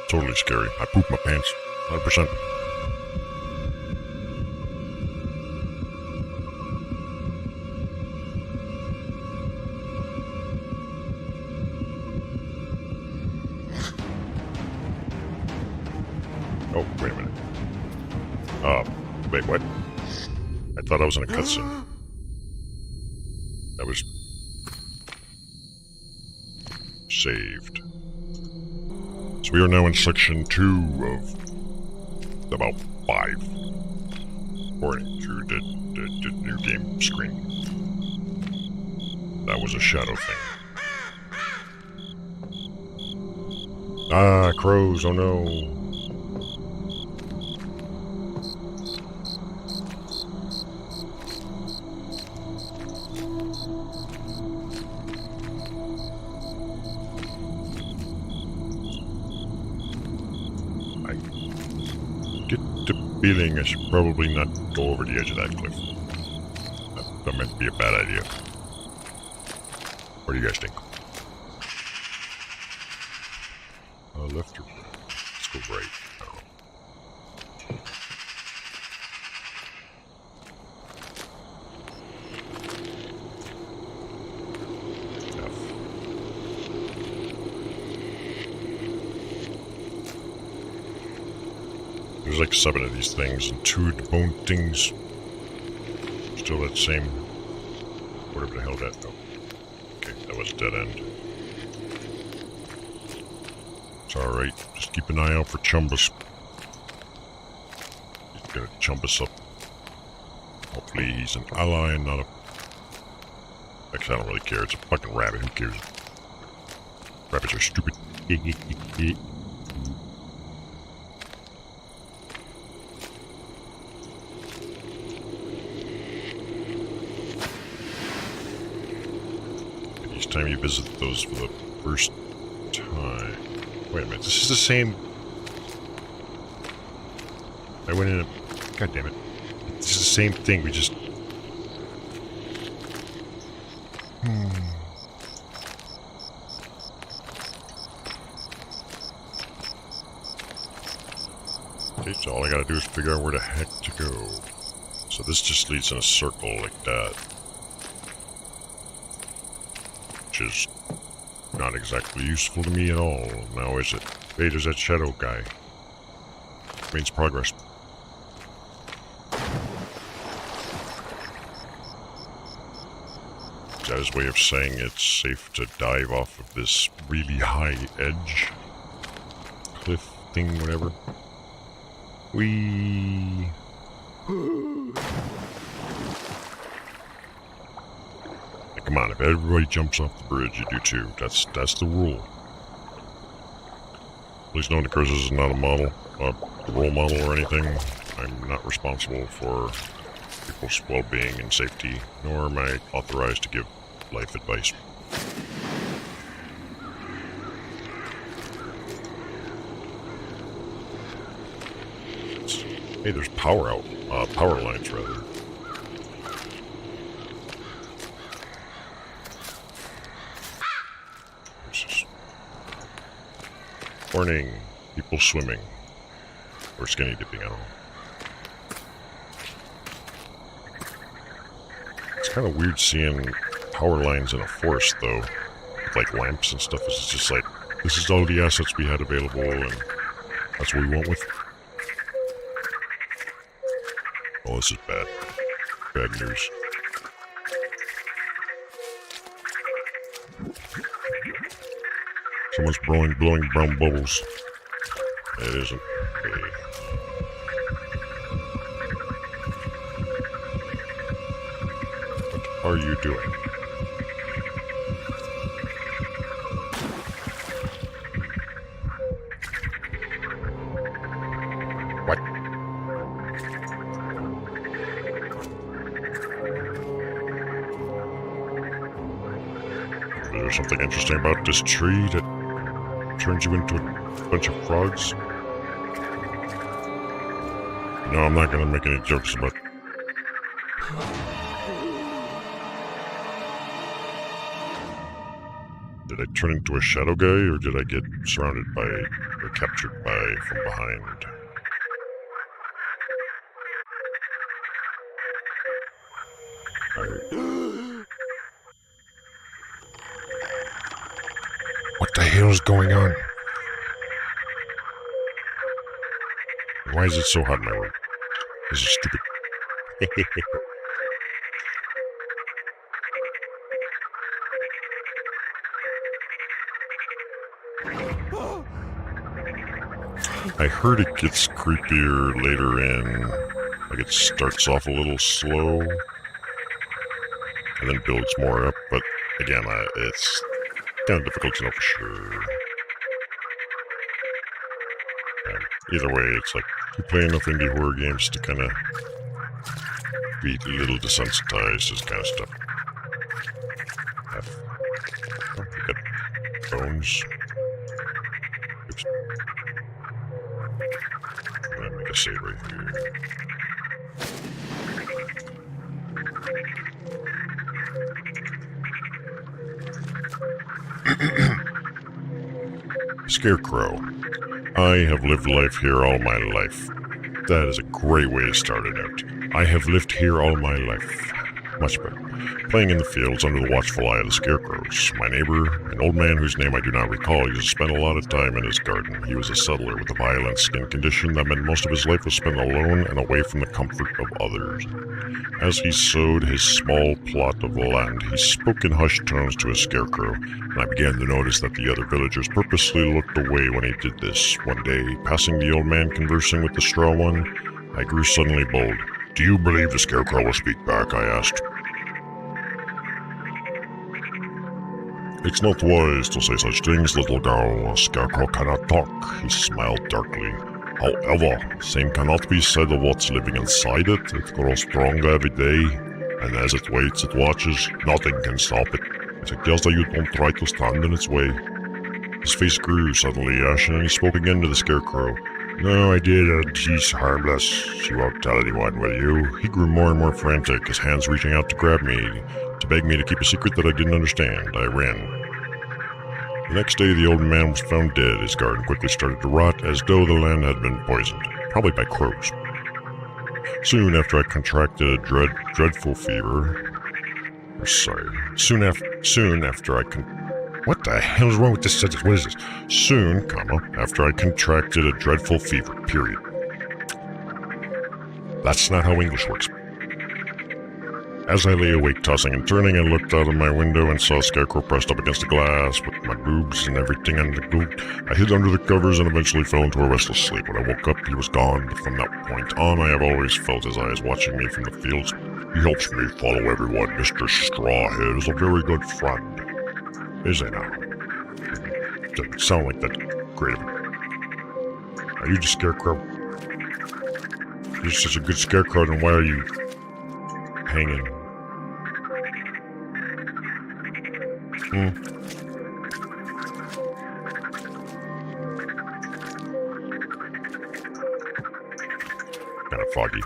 Totally scary. I pooped my pants. 100%. Oh, wait a minute. Wait, what? I thought I was in a cutscene. That was... saved. So we are now in section 2 of about 5. According to the new game screen. That was a shadow thing. Ah, crows, oh no. Feeling I should probably not go over the edge of that cliff. That might be a bad idea. What do you guys think? Left or right? Let's go right. There's like 7 of these things, and 2 of the bone things. Still that same... whatever the hell that... oh. Okay, that was a dead end. It's alright, just keep an eye out for Chumbus. He's gonna chump us up. Hopefully he's an ally and not a... actually, I don't really care, it's a fucking rabbit, who cares? Rabbits are stupid. Time you visit those for the first time. Wait a minute, this is the same... I went in a... God damn it. This is the same thing, we just... Okay, so all I gotta do is figure out where the heck to go. So this just leads in a circle like that. Which is not exactly useful to me at all, now is it? Hey, there's that shadow guy. Means progress. Is that his way of saying it's safe to dive off of this really high edge? Cliff thing, whatever. Whee! Come on, if everybody jumps off the bridge, you do too. That's the rule. Please know that Chris is not a model, a role model or anything. I'm not responsible for people's well-being and safety, nor am I authorized to give life advice. Hey, there's power lines rather. Warning, people swimming. Or skinny dipping, I don't know. It's kind of weird seeing power lines in a forest, though. With, like, lamps and stuff. It's just like, this is all the assets we had available, and that's what we went with. Oh, this is bad. Bad news. Someone's blowing brown bubbles. It isn't. Hey. What are you doing? What? Is there something interesting about this tree that turns you into a bunch of frogs? No, I'm not gonna make any jokes about... Did I turn into a shadow guy, or did I get surrounded by, or captured by, from behind? What the hell is going on? Why is it so hot in my room? This is stupid. I heard it gets creepier later in. Like it starts off a little slow and then builds more up, but again, it's kind of difficult to know for sure. Either way, it's like you play enough indie horror games to kind of be a little desensitized to this kind of stuff. Oh, we got bones. Oops. I'm gonna make a save right here. Scarecrow. I have lived life here all my life. That is a great way to start it out. I have lived here all my life. Much better. Playing in the fields under the watchful eye of the scarecrows. My neighbor, an old man whose name I do not recall, used to spend a lot of time in his garden. He was a settler with a violent skin condition that meant most of his life was spent alone and away from the comfort of others. As he sowed his small plot of land, he spoke in hushed tones to a scarecrow, and I began to notice that the other villagers purposely looked away when he did this. One day, passing the old man conversing with the straw one, I grew suddenly bold. "Do you believe the scarecrow will speak back?" I asked. "It's not wise to say such things, little girl. A scarecrow cannot talk," he smiled darkly. "However, same cannot be said of what's living inside it. It grows stronger every day, and as it waits, it watches. Nothing can stop it. I suggest that you don't try to stand in its way." His face grew suddenly ashen, and he spoke again to the scarecrow. "No, I didn't. She's harmless. She won't tell anyone, will you?" He grew more and more frantic, his hands reaching out to grab me, to beg me to keep a secret that I didn't understand. I ran. The next day, the old man was found dead. His garden quickly started to rot, as though the land had been poisoned, probably by crows. Soon after, I contracted a dreadful fever. Soon after I What the hell is wrong with this sentence? What is this? Soon, after I contracted a dreadful fever, period. That's not how English works. As I lay awake, tossing and turning, I looked out of my window and saw a scarecrow pressed up against the glass with my boobs and everything under the boot. I hid under the covers and eventually fell into a restless sleep. When I woke up, he was gone. From that point on, I have always felt his eyes watching me from the fields. He helps me follow everyone. Mr. Strawhead is a very good friend. Is he now? Doesn't sound like that great of him. Are you the scarecrow? You're such a good scarecrow, then why are you hanging? Kinda foggy.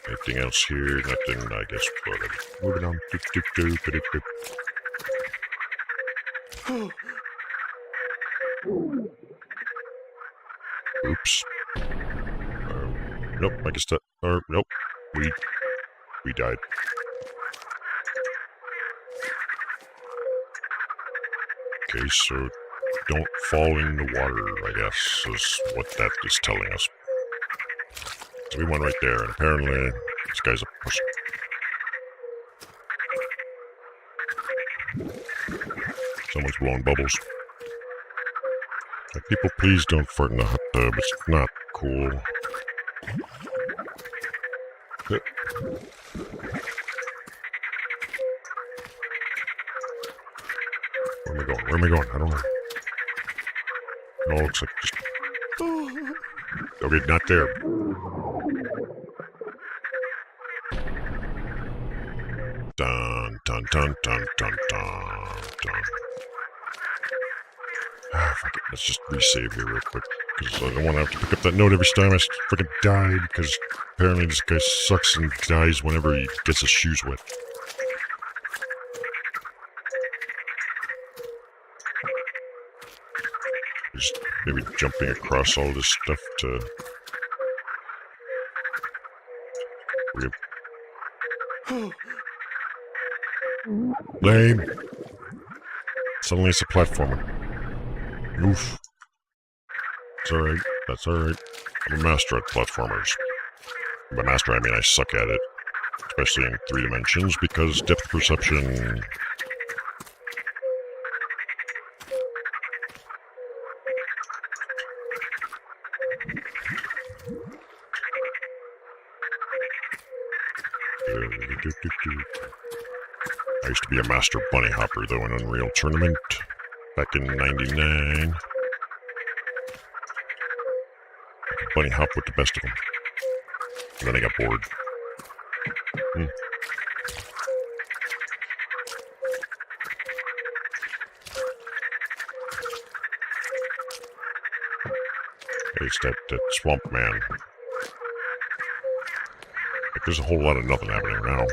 Anything else here? Nothing, I guess. Whatever. Moving on. Oops. Nope, I guess that... nope. We died. Okay, so don't fall in the water, I guess, is what that is telling us. So we went right there, and apparently this guy's a person. Someone's blowing bubbles. Like, people, please don't fart in the hot tub. It's not cool. Where am I going? Where am I going? I don't know. No, it looks like just... Okay, not there. Dun, dun, dun, dun, dun, dun, dun. Fuck it. Let's just resave here real quick, because I don't want to have to pick up that note every time I freaking die, because apparently this guy sucks and dies whenever he gets his shoes wet. maybe jumping across all this stuff to... Lame. Suddenly it's a platformer. Oof. It's alright. That's alright. I'm a master at platformers. By master, I mean I suck at it. Especially in 3 dimensions, because depth perception... I used to be a master bunny hopper, though, in Unreal Tournament back in '99. I could bunny hop with the best of them. And then I got bored. It's that swamp man. Like, there's a whole lot of nothing happening now.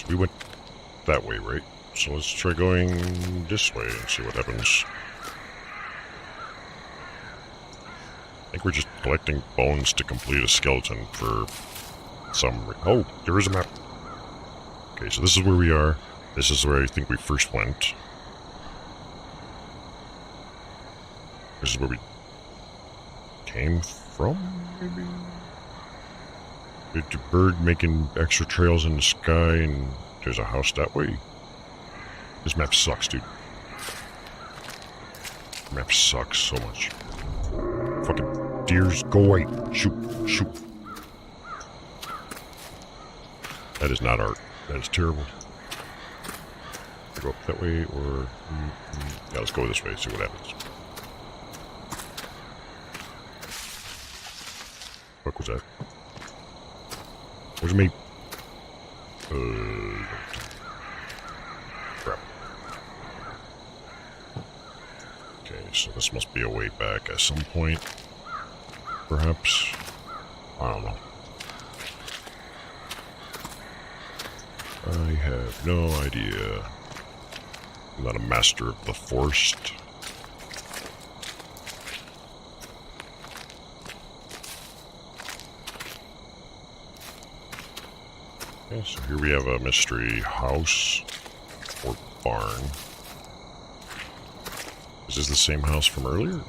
We went that way, right? So let's try going this way and see what happens. I think we're just collecting bones to complete a skeleton for some... Oh, there is a map. Okay, so this is where we are. This is where I think we first went. This is where we came from, maybe? There's a bird making extra trails in the sky, and there's a house that way. This map sucks, dude. The map sucks so much. Fucking deers, go away. Shoot, shoot. That is not art. That is terrible. Go up that way, or... Yeah, let's go this way, see what happens. What was that? Where's me? Crap. Okay, so this must be a way back at some point. Perhaps. I don't know. I have no idea. I'm not a master of the forest. Okay, so here we have a mystery house or barn. Is this the same house from earlier?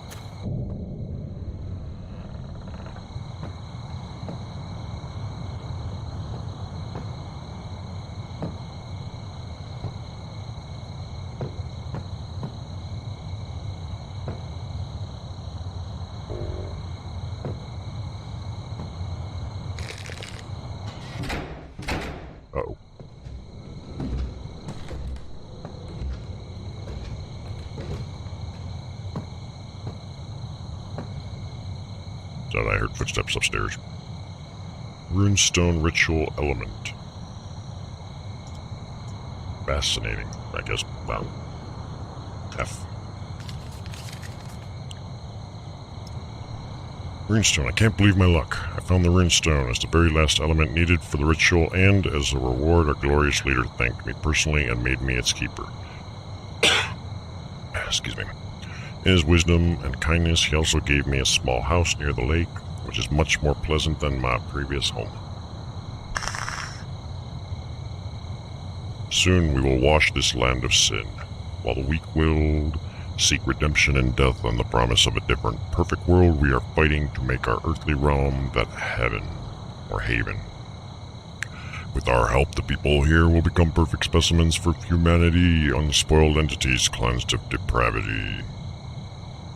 Uh-oh. Thought I heard footsteps upstairs. Runestone ritual element. Fascinating, I guess. Wow. F. Runestone, I can't believe my luck. I found the runestone as the very last element needed for the ritual, and as a reward, our glorious leader thanked me personally and made me its keeper. Excuse me. In his wisdom and kindness, he also gave me a small house near the lake, which is much more pleasant than my previous home. Soon we will wash this land of sin, while the weak-willed seek redemption in death on the promise of a different, perfect world. We are fighting to make our earthly realm that heaven, or haven. With our help, the people here will become perfect specimens for humanity, unspoiled entities cleansed of depravity.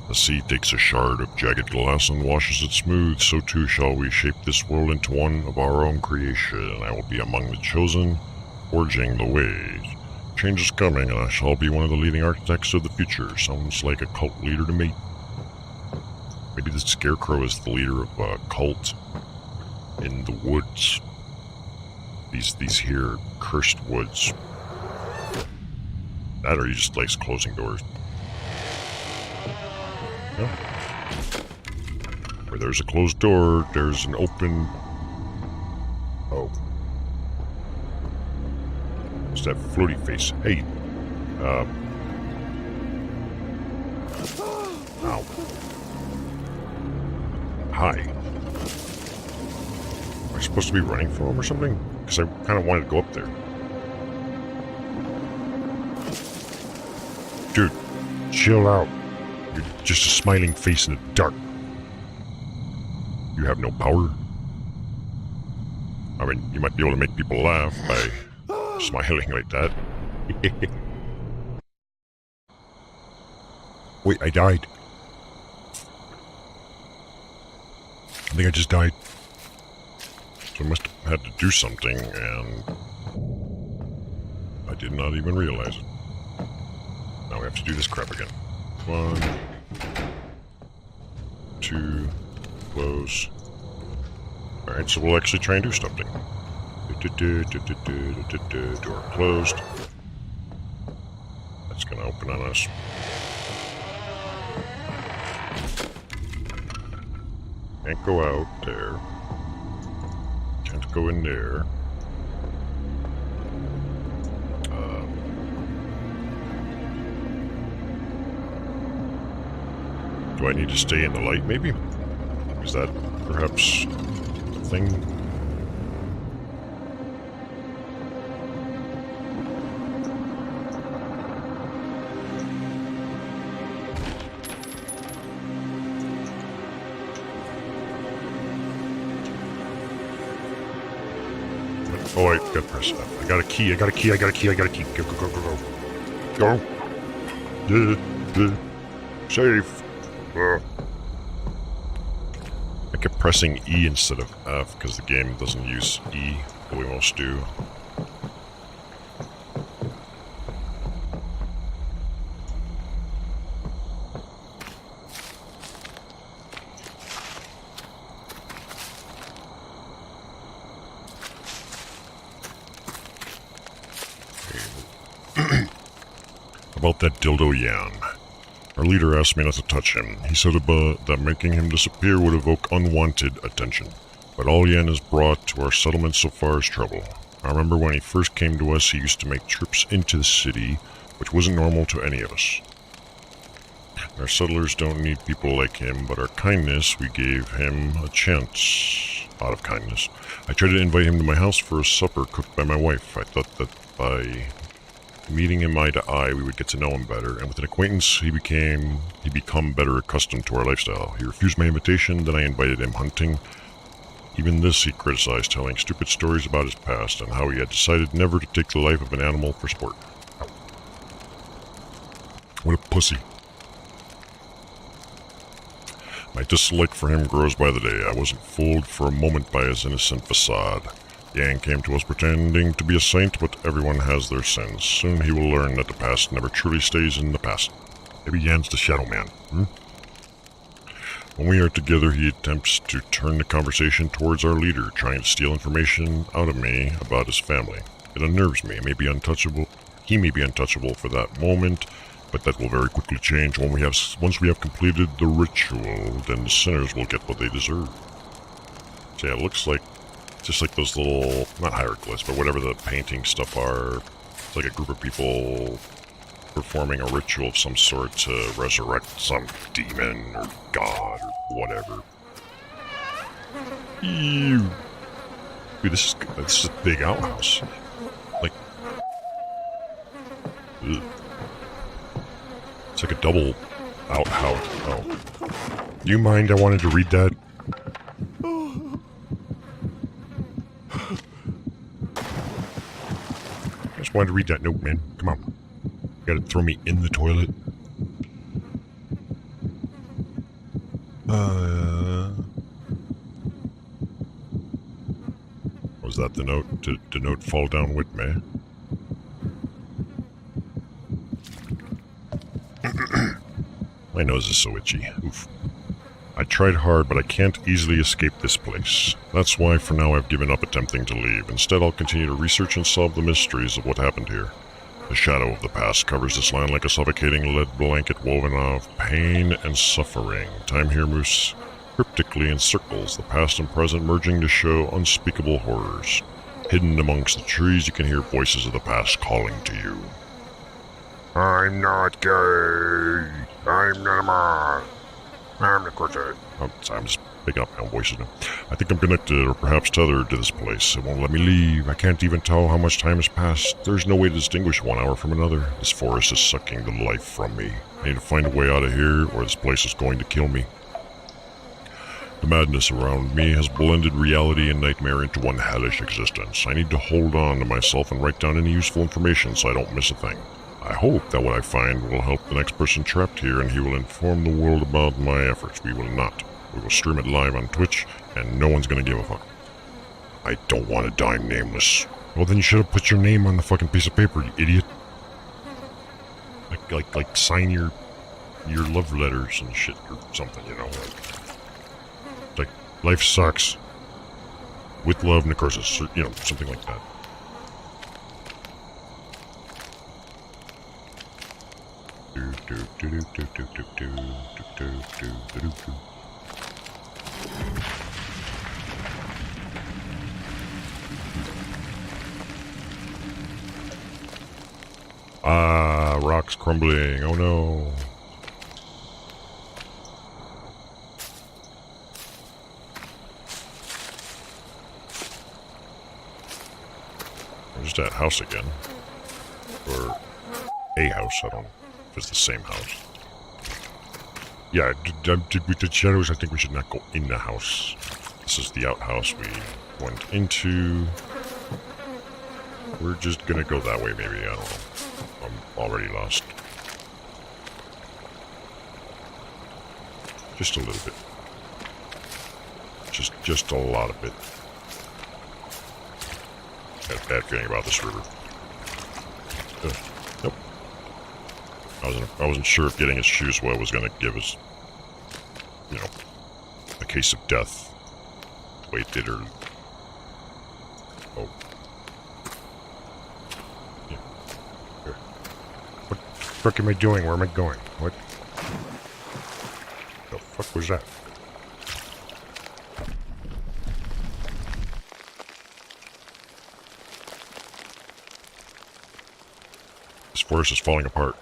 The sea takes a shard of jagged glass and washes it smooth, so too shall we shape this world into one of our own creation. I will be among the chosen, forging the ways. Change is coming, and I shall be one of the leading architects of the future. Sounds like a cult leader to me. Maybe the Scarecrow is the leader of a cult in the woods. These here cursed woods. That or he just likes closing doors. No. Where there's a closed door, there's an open... Oh. What's that floaty face? Hey. Ow. Hi. Am I supposed to be running for him or something? Because I kind of wanted to go up there. Dude, chill out. You're just a smiling face in the dark. You have no power. I mean, you might be able to make people laugh by smiling like that. Wait, I died. I think I just died. So I must have had to do something, and I did not even realize it. Now we have to do this crap again. 1, 2, close. Alright, so we'll actually try and do something. Door closed. That's gonna open on us. Can't go out there. Can't go in there. Do I need to stay in the light, maybe? Is that perhaps the thing? Oh, I gotta press that. I got a key, I got a key, I got a key, I got a key. Go, go, go, go, go. Go. Safe. I kept pressing E instead of F because the game doesn't use E the way most do. About that dildo Yan. Our leader asked me not to touch him. He said that making him disappear would evoke unwanted attention. But all Yan has brought to our settlement so far is trouble. I remember when he first came to us, he used to make trips into the city, which wasn't normal to any of us. Our settlers don't need people like him, but our kindness, we gave him a chance. Out of kindness. I tried to invite him to my house for a supper cooked by my wife. I thought that by meeting him eye to eye, we would get to know him better, and with an acquaintance, he'd become better accustomed to our lifestyle. He refused my invitation, then I invited him hunting. Even this he criticized, telling stupid stories about his past and how he had decided never to take the life of an animal for sport. What a pussy. My dislike for him grows by the day. I wasn't fooled for a moment by his innocent facade. Yan came to us pretending to be a saint, but everyone has their sins. Soon he will learn that the past never truly stays in the past. Maybe Yan's the Shadow Man, When we are together, he attempts to turn the conversation towards our leader, trying to steal information out of me about his family. It unnerves me. He may be untouchable for that moment, but that will very quickly change once we have completed the ritual. Then the sinners will get what they deserve. So yeah, it looks like just like those little, not hieroglyphs, but whatever the painting stuff are. It's like a group of people performing a ritual of some sort to resurrect some demon or god or whatever. Ew. Dude, this is a big outhouse. Like, ugh. It's like a double outhouse. Oh. Do you mind? I wanted to read that. I just wanted to read that note, man. Come on. You gotta throw me in the toilet. Was that the note? Did the note fall down with me? My nose is so itchy. Oof. I tried hard, but I can't easily escape this place. That's why for now I've given up attempting to leave. Instead, I'll continue to research and solve the mysteries of what happened here. The shadow of the past covers this land like a suffocating lead blanket woven of pain and suffering. Time here moves cryptically in circles, the past and present merging to show unspeakable horrors. Hidden amongst the trees, you can hear voices of the past calling to you. I'm not gay. I'm not a man. I'm Necroxix. I'm just picking up my own voices now. I think I'm connected, or perhaps tethered to this place. It won't let me leave. I can't even tell how much time has passed. There's no way to distinguish 1 hour from another. This forest is sucking the life from me. I need to find a way out of here, or this place is going to kill me. The madness around me has blended reality and nightmare into one hellish existence. I need to hold on to myself and write down any useful information so I don't miss a thing. I hope that what I find will help the next person trapped here, and he will inform the world about my efforts. We will not. We will stream it live on Twitch, and no one's gonna give a fuck. I don't want to die nameless. Well, then you should have put your name on the fucking piece of paper, you idiot. Like sign your love letters and shit or something, you know. Like life sucks. With love, Necroxix, or, you know, something like that. Ah, rocks crumbling. Oh no. There's that house again. Or a house, I don't know. It's the same house. Yeah, with the shadows, I think we should not go in the house. This is the outhouse we went into. We're just gonna go that way, maybe. I don't know. I'm already lost. Just a little bit. Just a lot of it. Got a bad feeling about this river. Nope. I wasn't sure if getting his shoes wet was gonna give us, you know, a case of death. The way it did, or oh, yeah. Here. What the fuck am I doing? Where am I going? What the fuck was that? This forest is falling apart.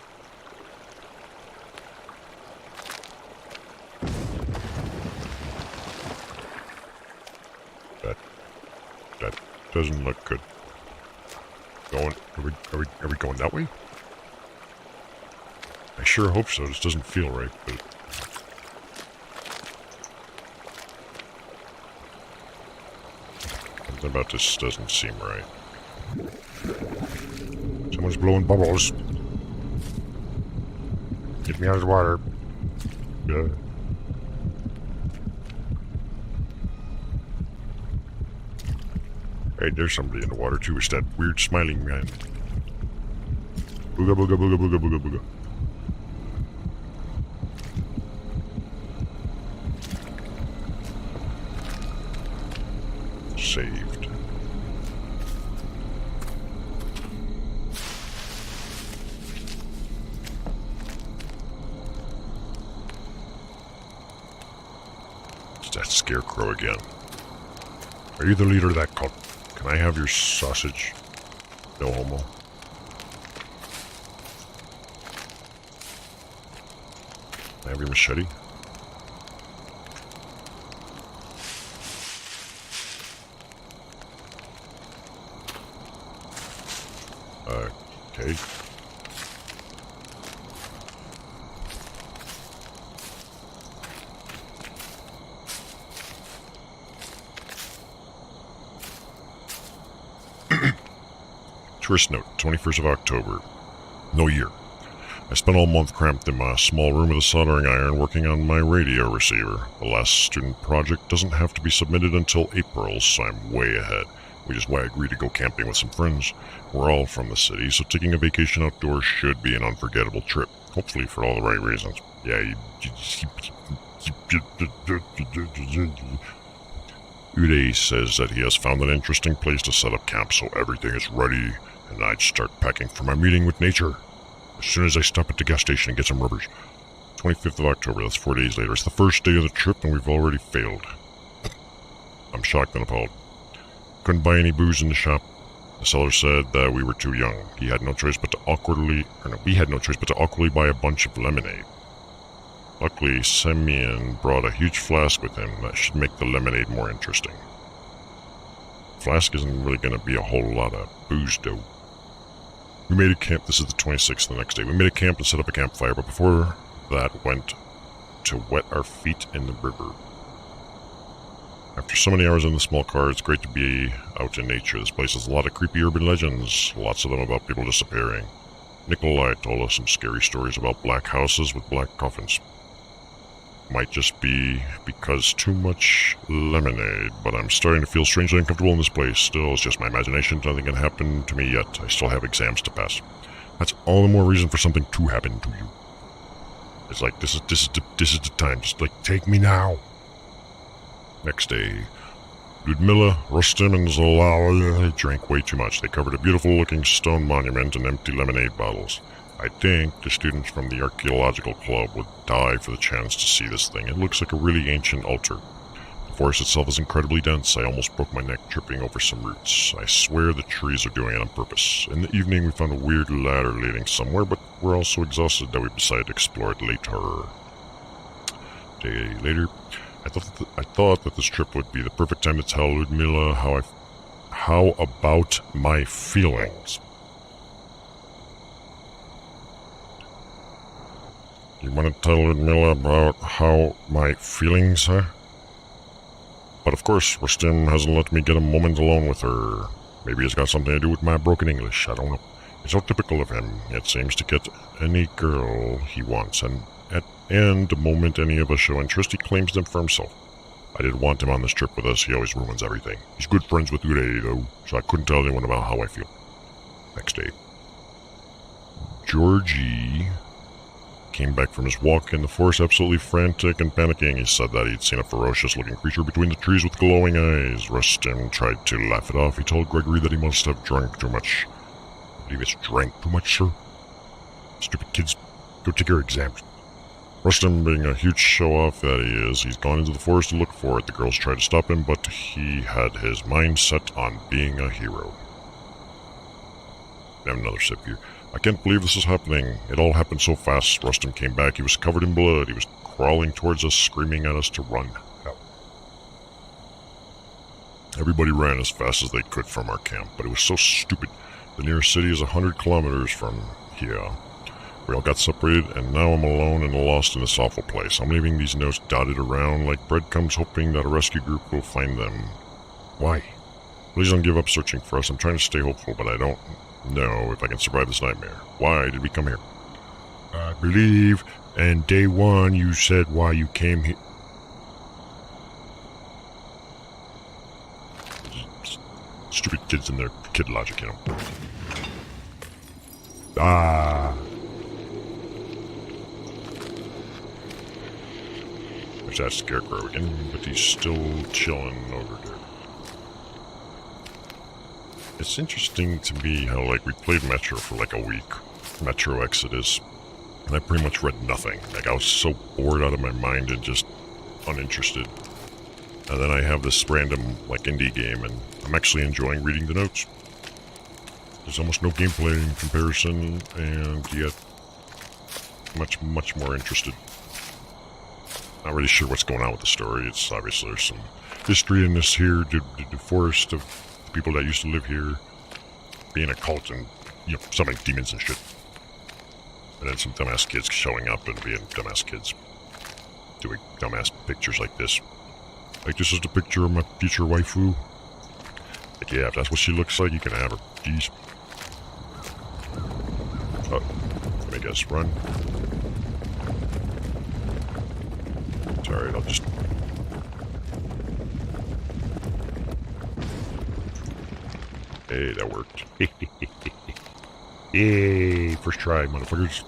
That doesn't look good. Are we going that way? I sure hope so. This doesn't feel right, but something about this doesn't seem right. Someone's blowing bubbles. Get me out of the water. Hey, there's somebody in the water too. It's that weird smiling man. Booga booga booga booga booga booga. Saved. It's that scarecrow again. Are you the leader of that cult? Can I have your sausage? No homo. Can I have your machete? Okay. Tourist note, 21st of October. No year. I spent all month cramped in my small room with a soldering iron working on my radio receiver. The last student project doesn't have to be submitted until April, so I'm way ahead, which is why I agreed to go camping with some friends. We're all from the city, so taking a vacation outdoors should be an unforgettable trip. Hopefully for all the right reasons. Yeah, Uday says that he has found an interesting place to set up camp, so everything is ready, and I'd start packing for my meeting with nature. As soon as I stop at the gas station and get some rubbers. 25th of October, that's 4 days later. It's the first day of the trip and we've already failed. I'm shocked and appalled. Couldn't buy any booze in the shop. The seller said that we were too young. We had no choice but to awkwardly buy a bunch of lemonade. Luckily, Semyon brought a huge flask with him that should make the lemonade more interesting. Flask isn't really going to be a whole lot of booze, though. We made a camp. This is the 26th, the next day. We made a camp and set up a campfire, but before that went to wet our feet in the river. After so many hours in the small car, it's great to be out in nature. This place has a lot of creepy urban legends, lots of them about people disappearing. Nikolai told us some scary stories about black houses with black coffins. Might just be because too much lemonade, but I'm starting to feel strangely uncomfortable in this place. Still, it's just my imagination. Nothing can happen to me yet. I still have exams to pass. That's all the more reason for something to happen to you. It's like, this is the time. Just like, take me now. Next day, Ludmilla, Rustem, and Zalala drank way too much. They covered a beautiful-looking stone monument and empty lemonade bottles. I think the students from the archaeological club would die for the chance to see this thing. It looks like a really ancient altar. The forest itself is incredibly dense. I almost broke my neck tripping over some roots. I swear the trees are doing it on purpose. In the evening, we found a weird ladder leading somewhere, but we're all so exhausted that we decided to explore it later. A day later, I thought that this trip would be the perfect time to tell Ludmilla how about my feelings. You want to tell Ludmilla about how my feelings, huh? But of course, Rustem hasn't let me get a moment alone with her. Maybe it's got something to do with my broken English, I don't know. It's so typical of him. It seems to get any girl he wants, and the moment any of us show interest, he claims them for himself. I didn't want him on this trip with us. He always ruins everything. He's good friends with Uday, though, so I couldn't tell anyone about how I feel. Next day. Georgie came back from his walk in the forest absolutely frantic and panicking. He said that he'd seen a ferocious-looking creature between the trees with glowing eyes. Rustem tried to laugh it off. He told Gregory that he must have drunk too much. I believe it's drank too much, sir. Stupid kids, go take your exams. Rustem, being a huge show-off that he is, he's gone into the forest to look for it. The girls tried to stop him, but he had his mind set on being a hero. I have another sip here. I can't believe this is happening. It all happened so fast. Rustem came back. He was covered in blood. He was crawling towards us, screaming at us to run. Help. Everybody ran as fast as they could from our camp, but it was so stupid. The nearest city is 100 kilometers from here. We all got separated, and now I'm alone and lost in this awful place. I'm leaving these notes dotted around like breadcrumbs, hoping that a rescue group will find them. Why? Please don't give up searching for us. I'm trying to stay hopeful, but I don't know if I can survive this nightmare. Why did we come here? I believe, and day one you said why you came here. Stupid kids and their kid logic, you know. There's that scarecrow again, but he's still chilling over there. It's interesting to me how, like, we played Metro for like a week. Metro Exodus. And I pretty much read nothing. Like, I was so bored out of my mind and just uninterested. And then I have this random, like, indie game, and I'm actually enjoying reading the notes. There's almost no gameplay in comparison, and yet much more interested. Not really sure what's going on with the story. It's obviously there's some history in this here, the forest of the people that used to live here, being a cult and, you know, summoning demons and shit. And then some dumbass kids showing up and being dumbass kids, doing dumbass pictures like this. Like, this is the picture of my future waifu. Like, yeah, if that's what she looks like, you can have her. Jeez. I guess. Run. It's alright, I'll just... Hey, that worked. Yay! First try, motherfuckers.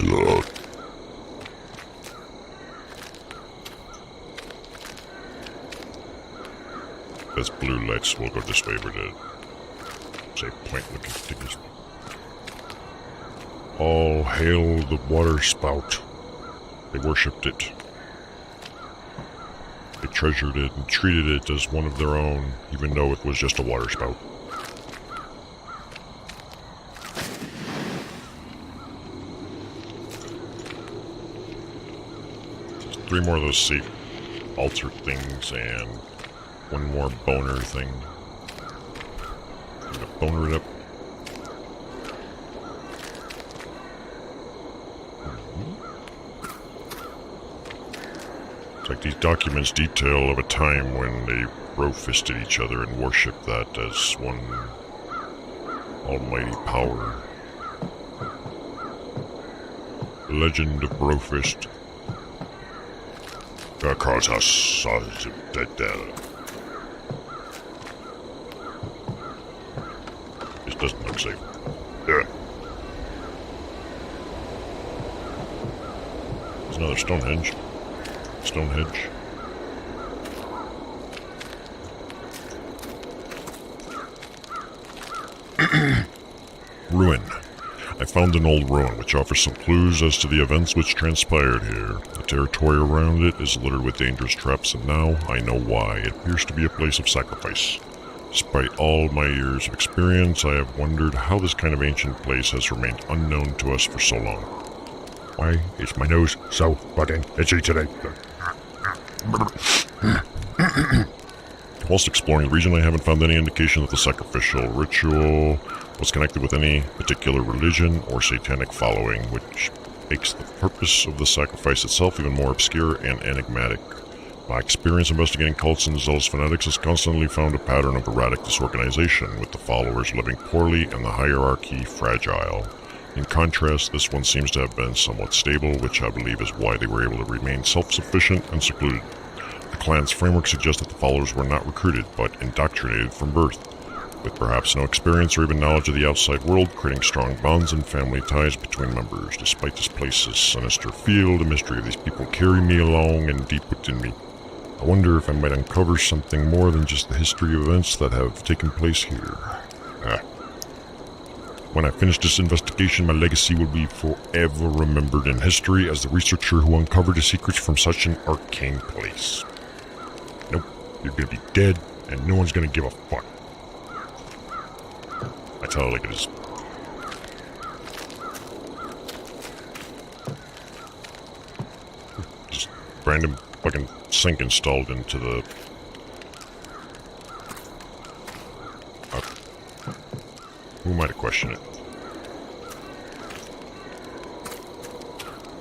Ugh. That's blue lights. We'll go this way where the say point looking figures. All hail the water spout. They worshipped it. They treasured it and treated it as one of their own, even though it was just a water spout. There's 3 more of those safe altar things and 1 more boner thing. I'm gonna boner it up. It's like these documents detail of a time when they bro-fisted each other and worshipped that as one almighty power. The legend of Brofist. Cause us dead. This doesn't look safe. Yeah. There's another Stonehenge. Ruin. I found an old ruin which offers some clues as to the events which transpired here. The territory around it is littered with dangerous traps, and now I know why. It appears to be a place of sacrifice. Despite all my years of experience, I have wondered how this kind of ancient place has remained unknown to us for so long. Why is my nose so fucking itchy today? Whilst exploring the region, I haven't found any indication that the sacrificial ritual was connected with any particular religion or satanic following, which makes the purpose of the sacrifice itself even more obscure and enigmatic. My experience investigating cults and zealous fanatics has constantly found a pattern of erratic disorganization, with the followers living poorly and the hierarchy fragile. In contrast, this one seems to have been somewhat stable, which I believe is why they were able to remain self-sufficient and secluded. The clan's framework suggests that the followers were not recruited, but indoctrinated from birth, with perhaps no experience or even knowledge of the outside world, creating strong bonds and family ties between members. Despite this place's sinister feel, the mystery of these people carry me along and deep within me. I wonder if I might uncover something more than just the history of events that have taken place here. When I finish this investigation, my legacy will be forever remembered in history as the researcher who uncovered the secrets from such an arcane place. Nope, you're gonna be dead, and no one's gonna give a fuck. I tell it like it is. Just random fucking sink installed into the... Who am I to question it?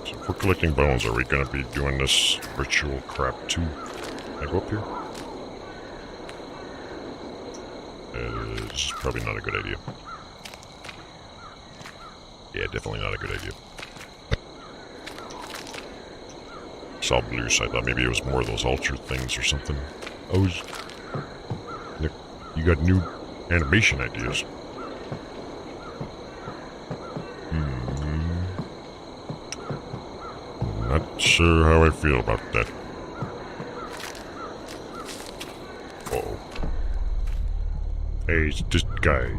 So if we're collecting bones, are we gonna be doing this ritual crap too? Can I go up here? This is probably not a good idea. Yeah, definitely not a good idea. Saw blue, so I thought maybe it was more of those altar things or something. Oh, Nick, you got new animation ideas. Not sure how I feel about that. Uh-oh. Hey, it's this guy.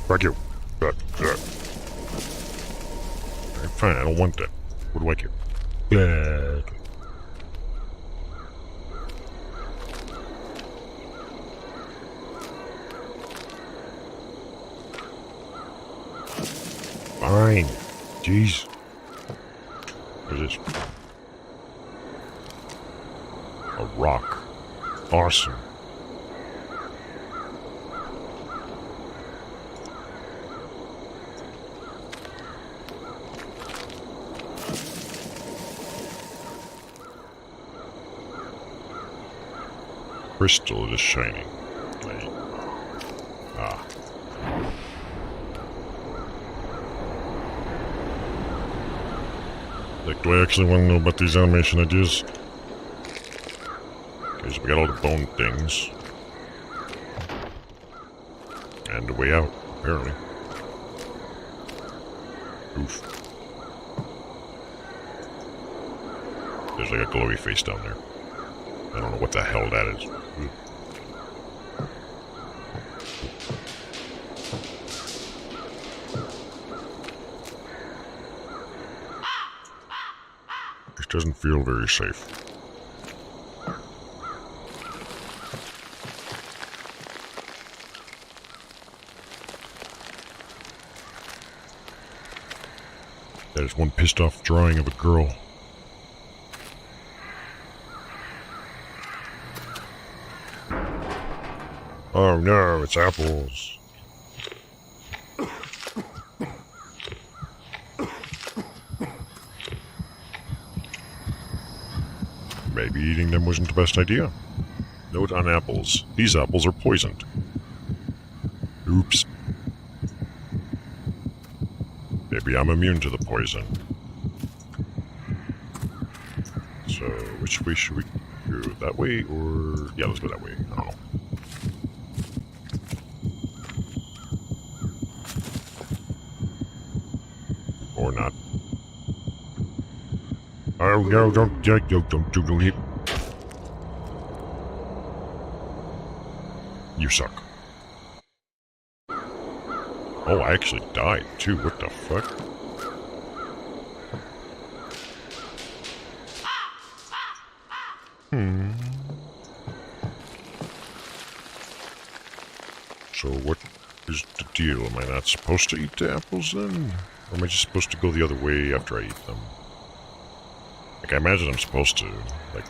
Fuck you. Fine, I don't want that. What do I care? Fine. Jeez. What is this? A rock. Awesome. Crystal is shining. Right. Ah. Like, do I actually want to know about these animation ideas? Okay, so we got all the bone things. And a way out, apparently. Oof. There's like a glowy face down there. I don't know what the hell that is. This doesn't feel very safe. That is one pissed off drawing of a girl. Oh no, it's apples. Maybe eating them wasn't the best idea. Note on apples. These apples are poisoned. Oops. Maybe I'm immune to the poison. So, which way should we go? That way or... Yeah, let's go that way. I don't know. Or not. Oh no, don't do it. You suck. Oh, I actually died too, what the fuck? So what is the deal? Am I not supposed to eat the apples then? Or am I just supposed to go the other way after I eat them? Like, I imagine I'm supposed to. Like,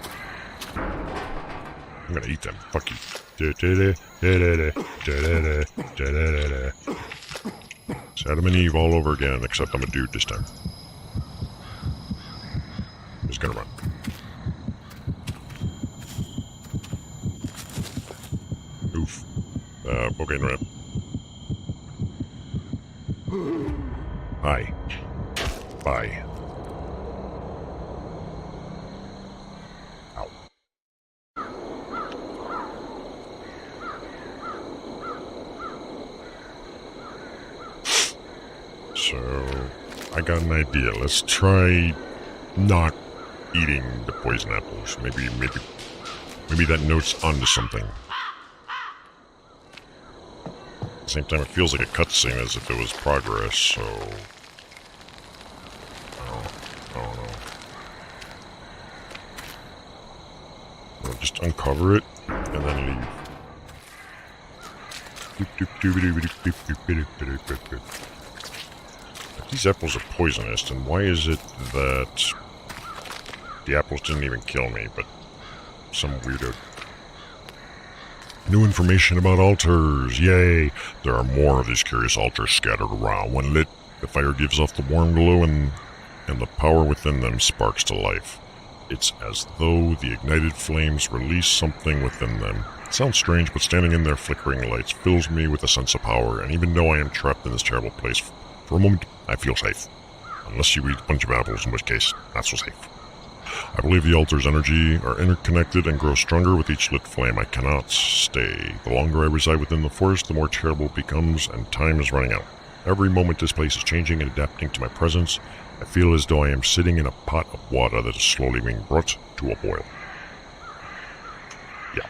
I'm gonna eat them. Fuck you. It's Adam and Eve all over again, except I'm a dude this time. He's gonna run. Oof. Okay, no. Hi. Bye. Ow. So, I got an idea. Let's try not eating the poison apples. Maybe that note's onto something. At the same time, it feels like a cutscene as if it was progress, so... I don't know. We'll just uncover it, and then leave. These apples are poisonous, and why is it that the apples didn't even kill me, but some weirdo... New information about altars, yay! There are more of these curious altars scattered around. When lit, the fire gives off the warm glow and the power within them sparks to life. It's as though the ignited flames release something within them. It sounds strange, but standing in their flickering lights fills me with a sense of power, and even though I am trapped in this terrible place, for a moment, I feel safe. Unless you eat a bunch of apples, in which case, not so safe. I believe the altar's energy are interconnected and grow stronger with each lit flame. I cannot stay. The longer I reside within the forest, the more terrible it becomes, and time is running out. Every moment this place is changing and adapting to my presence. I feel as though I am sitting in a pot of water that is slowly being brought to a boil. Yeah.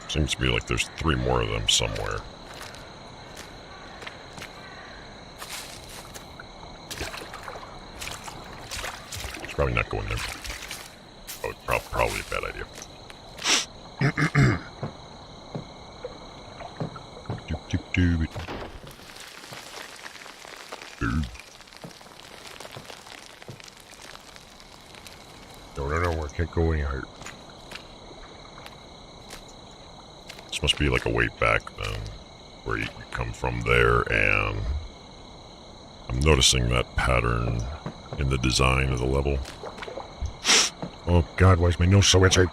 Seems to be like there's 3 more of them somewhere. It's probably not going there. Oh, probably a bad idea. No, I can't go any higher. This must be like a way back then. where you come from there, and I'm noticing that pattern in the design of the level. Oh god, why is my nose so itchy?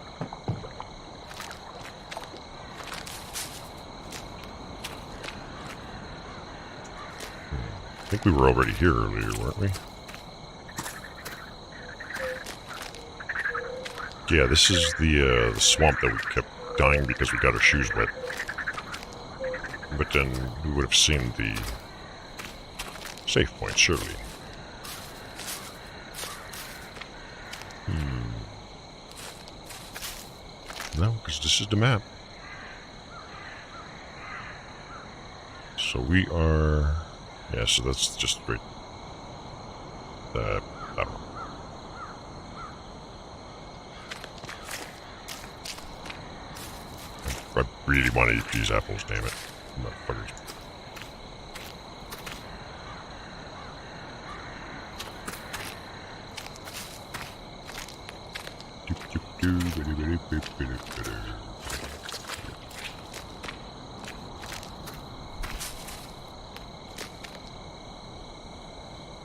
I think we were already here earlier, weren't we? Yeah, this is the swamp that we kept dying because we got our shoes wet. But then we would have seen the safe point, surely. No, because this is the map. So we are... Yeah, so that's just right. I don't know. I really want to eat these apples, damn it. Motherfuckers.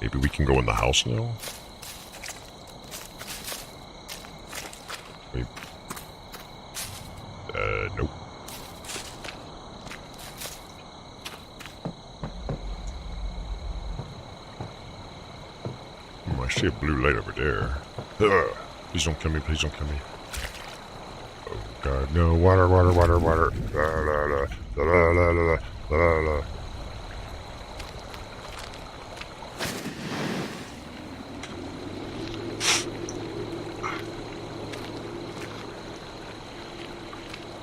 Maybe we can go in the house now? Maybe. Nope. I see a blue light over there. Ugh. Please don't kill me, please don't kill me. Oh god, no. Water, water, water, water. La la la. La la la la la la.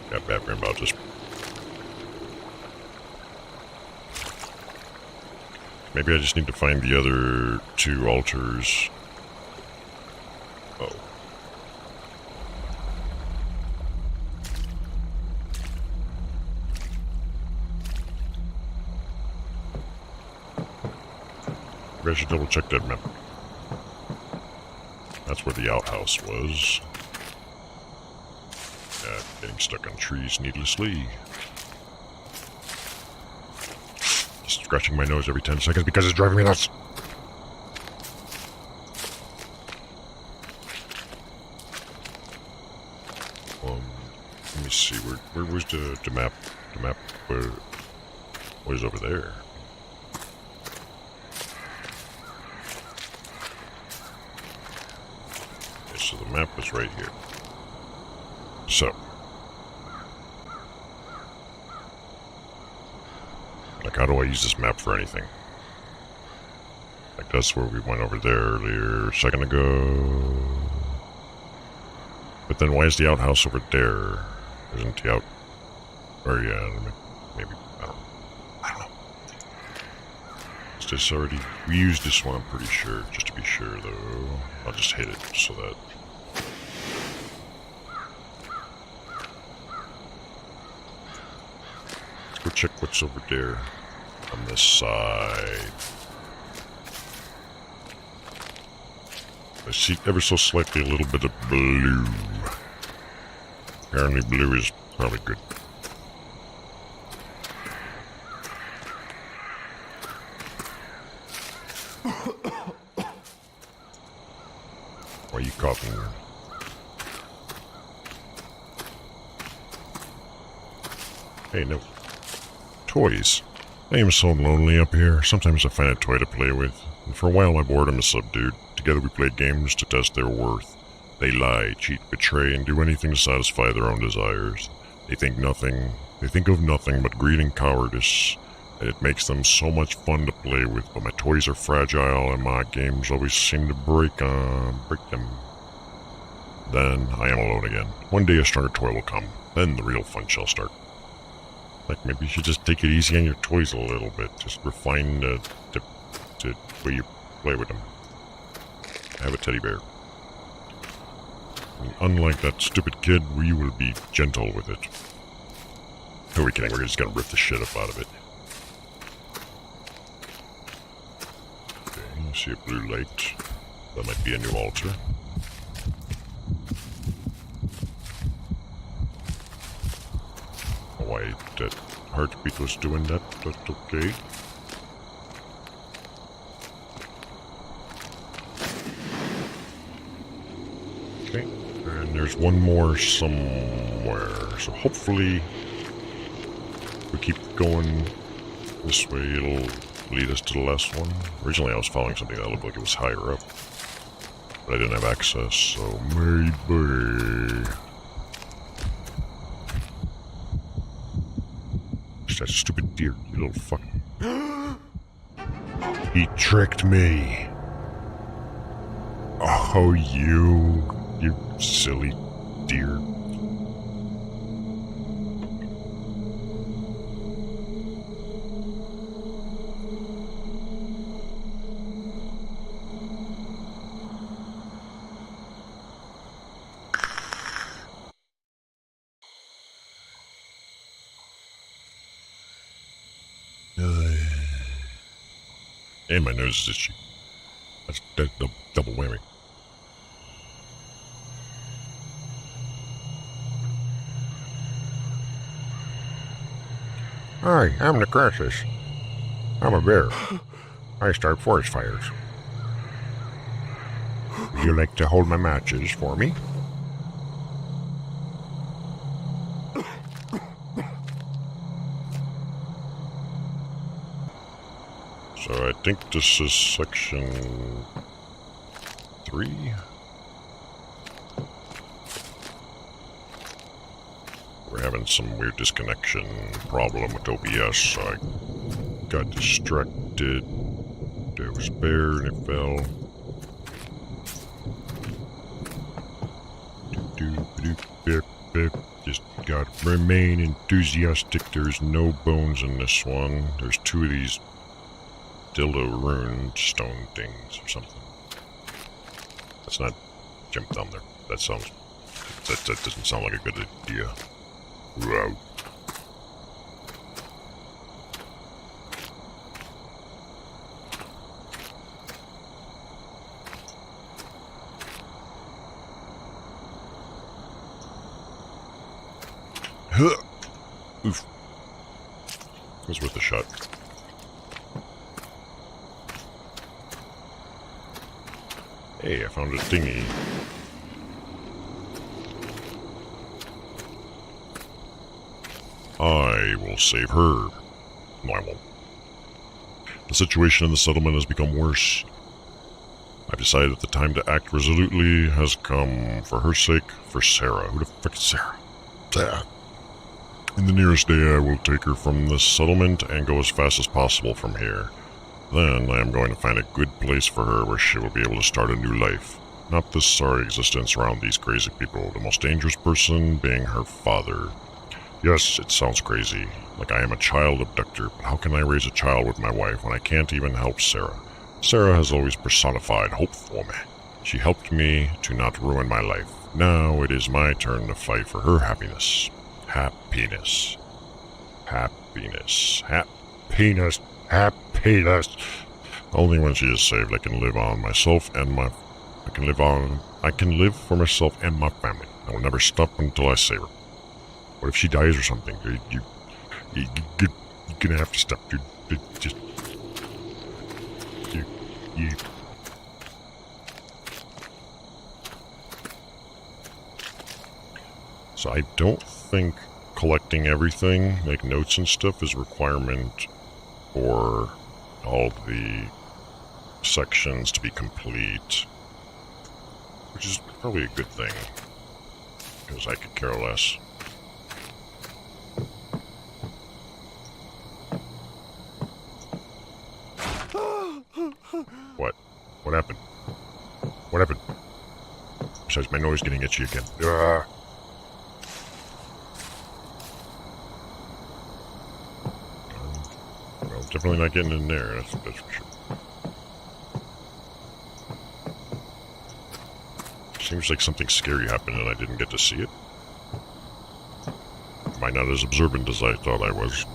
Got bad brain about this. Maybe I just need to find the other two altars. Oh. Maybe I should double check that map. That's where the outhouse was. Getting stuck on trees needlessly. Just scratching my nose every 10 seconds because it's driving me nuts. Let me see, where was the map? The map was over there. Okay, so the map was right here. So, like, how do I use this map for anything? Like, that's where we went over there earlier, a second ago. But then why is the outhouse over there? Isn't the or yeah, maybe, I don't know. Is this already, we used this one, I'm pretty sure, just to be sure though. I'll just hit it so that. Let's go check what's over there on this side. I see ever so slightly a little bit of blue. Apparently blue is probably good. Why are you coughing? Hey, no. Toys. I am so lonely up here. Sometimes I find a toy to play with. And for a while my boredom is subdued. Together we played games to test their worth. They lie, cheat, betray, and do anything to satisfy their own desires. They think of nothing but greed and cowardice, and it makes them so much fun to play with, but my toys are fragile and my games always seem to break them. Then I am alone again. One day a stronger toy will come, then the real fun shall start. Like, maybe you should just take it easy on your toys a little bit, just refine the way you play with them. I have a teddy bear. And unlike that stupid kid, we will be gentle with it. Who are we kidding? We're just gonna rip the shit up out of it. Okay, I see a blue light. That might be a new altar. Why that heartbeat was doing that. That's okay. Okay, and there's one more somewhere. So hopefully, if we keep going this way, it'll lead us to the last one. Originally, I was following something that looked like it was higher up, but I didn't have access, so maybe. That stupid deer, you little fuck. He tricked me. Oh, you silly deer. And my nose is itchy. That's double whammy. Hi, I'm Necroxix. I'm a bear. I start forest fires. Would you like to hold my matches for me? So I think this is section 3. We're having some weird disconnection problem with OBS, so I got distracted. There was a bear and it fell. Just gotta remain enthusiastic. There's no bones in this one. There's 2 of these dildo rune stone things or something. Let's not jump down there. That doesn't sound like a good idea. Wow. Oof. It was worth a shot. Hey, I found a thingy. I will save her. No, I won't. The situation in the settlement has become worse. I've decided that the time to act resolutely has come. For her sake, for Sarah. Who the fuck is Sarah? Dad. In the nearest day, I will take her from this settlement and go as fast as possible from here. Then I am going to find a good place for her where she will be able to start a new life. Not this sorry existence around these crazy people, the most dangerous person being her father. Yes, it sounds crazy, like I am a child abductor, but how can I raise a child with my wife when I can't even help Sarah? Sarah has always personified hope for me. She helped me to not ruin my life. Now it is my turn to fight for her happiness. Happiness. Happiness. Happiness. Happiness. Only when she is saved I can live on myself and my... I can live for myself and my family. I will never stop until I save her. What if she dies or something? You're gonna have to stop, dude. Just... You... So I don't think collecting everything, like notes and stuff, is a requirement for all the sections to be complete. Which is probably a good thing, because I could care less. What? What happened? What happened? Besides my nose getting itchy again. Well, definitely not getting in there, that's for sure. Seems like something scary happened and I didn't get to see it. Am I not as observant as I thought I was?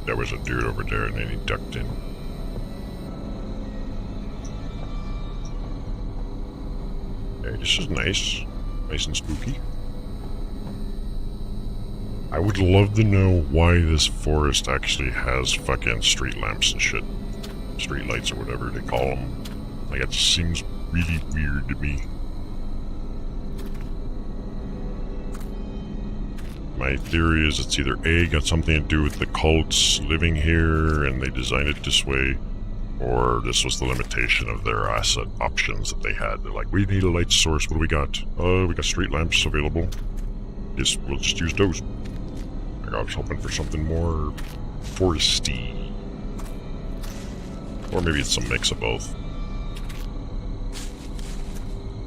There was a dude over there and then he ducked in. Alright, this is nice. Nice and spooky. I would love to know why this forest actually has fucking street lamps and shit. Street lights or whatever they call them. Like, it just seems really weird to me. My theory is it's either A, got something to do with the cults living here and they designed it this way, or this was the limitation of their asset options that they had. They're like, we need a light source, what do we got? We got street lamps available. We'll just use those. I was hoping for something more foresty. Or maybe it's some mix of both.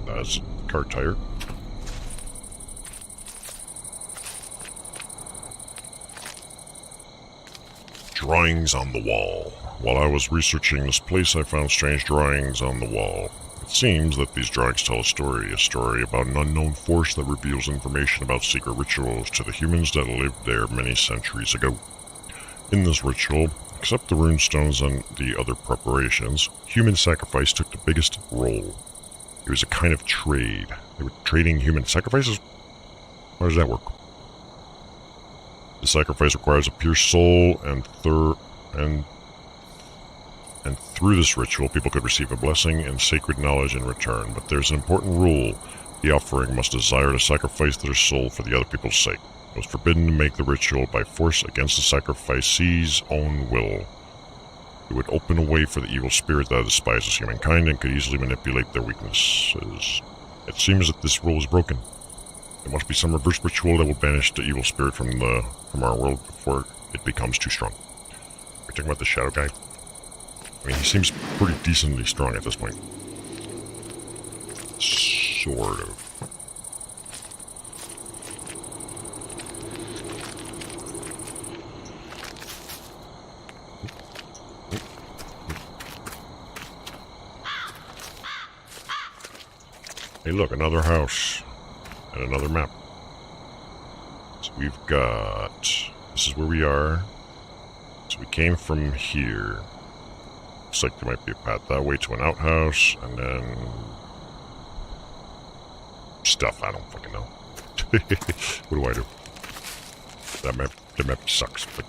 That's a car tire. Drawings on the wall. While I was researching this place, I found strange drawings on the wall. It seems that these drawings tell a story about an unknown force that reveals information about secret rituals to the humans that lived there many centuries ago. In this ritual, except the runestones and the other preparations, human sacrifice took the biggest role. It was a kind of trade. They were trading human sacrifices? How does that work? The sacrifice requires a pure soul, and through this ritual, people could receive a blessing and sacred knowledge in return. But there's an important rule. The offering must desire to sacrifice their soul for the other people's sake. It was forbidden to make the ritual by force against the sacrificee's own will. It would open a way for the evil spirit that despises humankind and could easily manipulate their weaknesses. It seems that this rule is broken. There must be some reverse ritual that will banish the evil spirit from our world before it becomes too strong. We're talking about the shadow guy. I mean, he seems pretty decently strong at this point. Sort of. Hey look, another house. And another map. So we've got... This is where we are. So we came from here. Looks like there might be a path that way to an outhouse, and then... stuff, I don't fucking know. What do I do? The map sucks, but...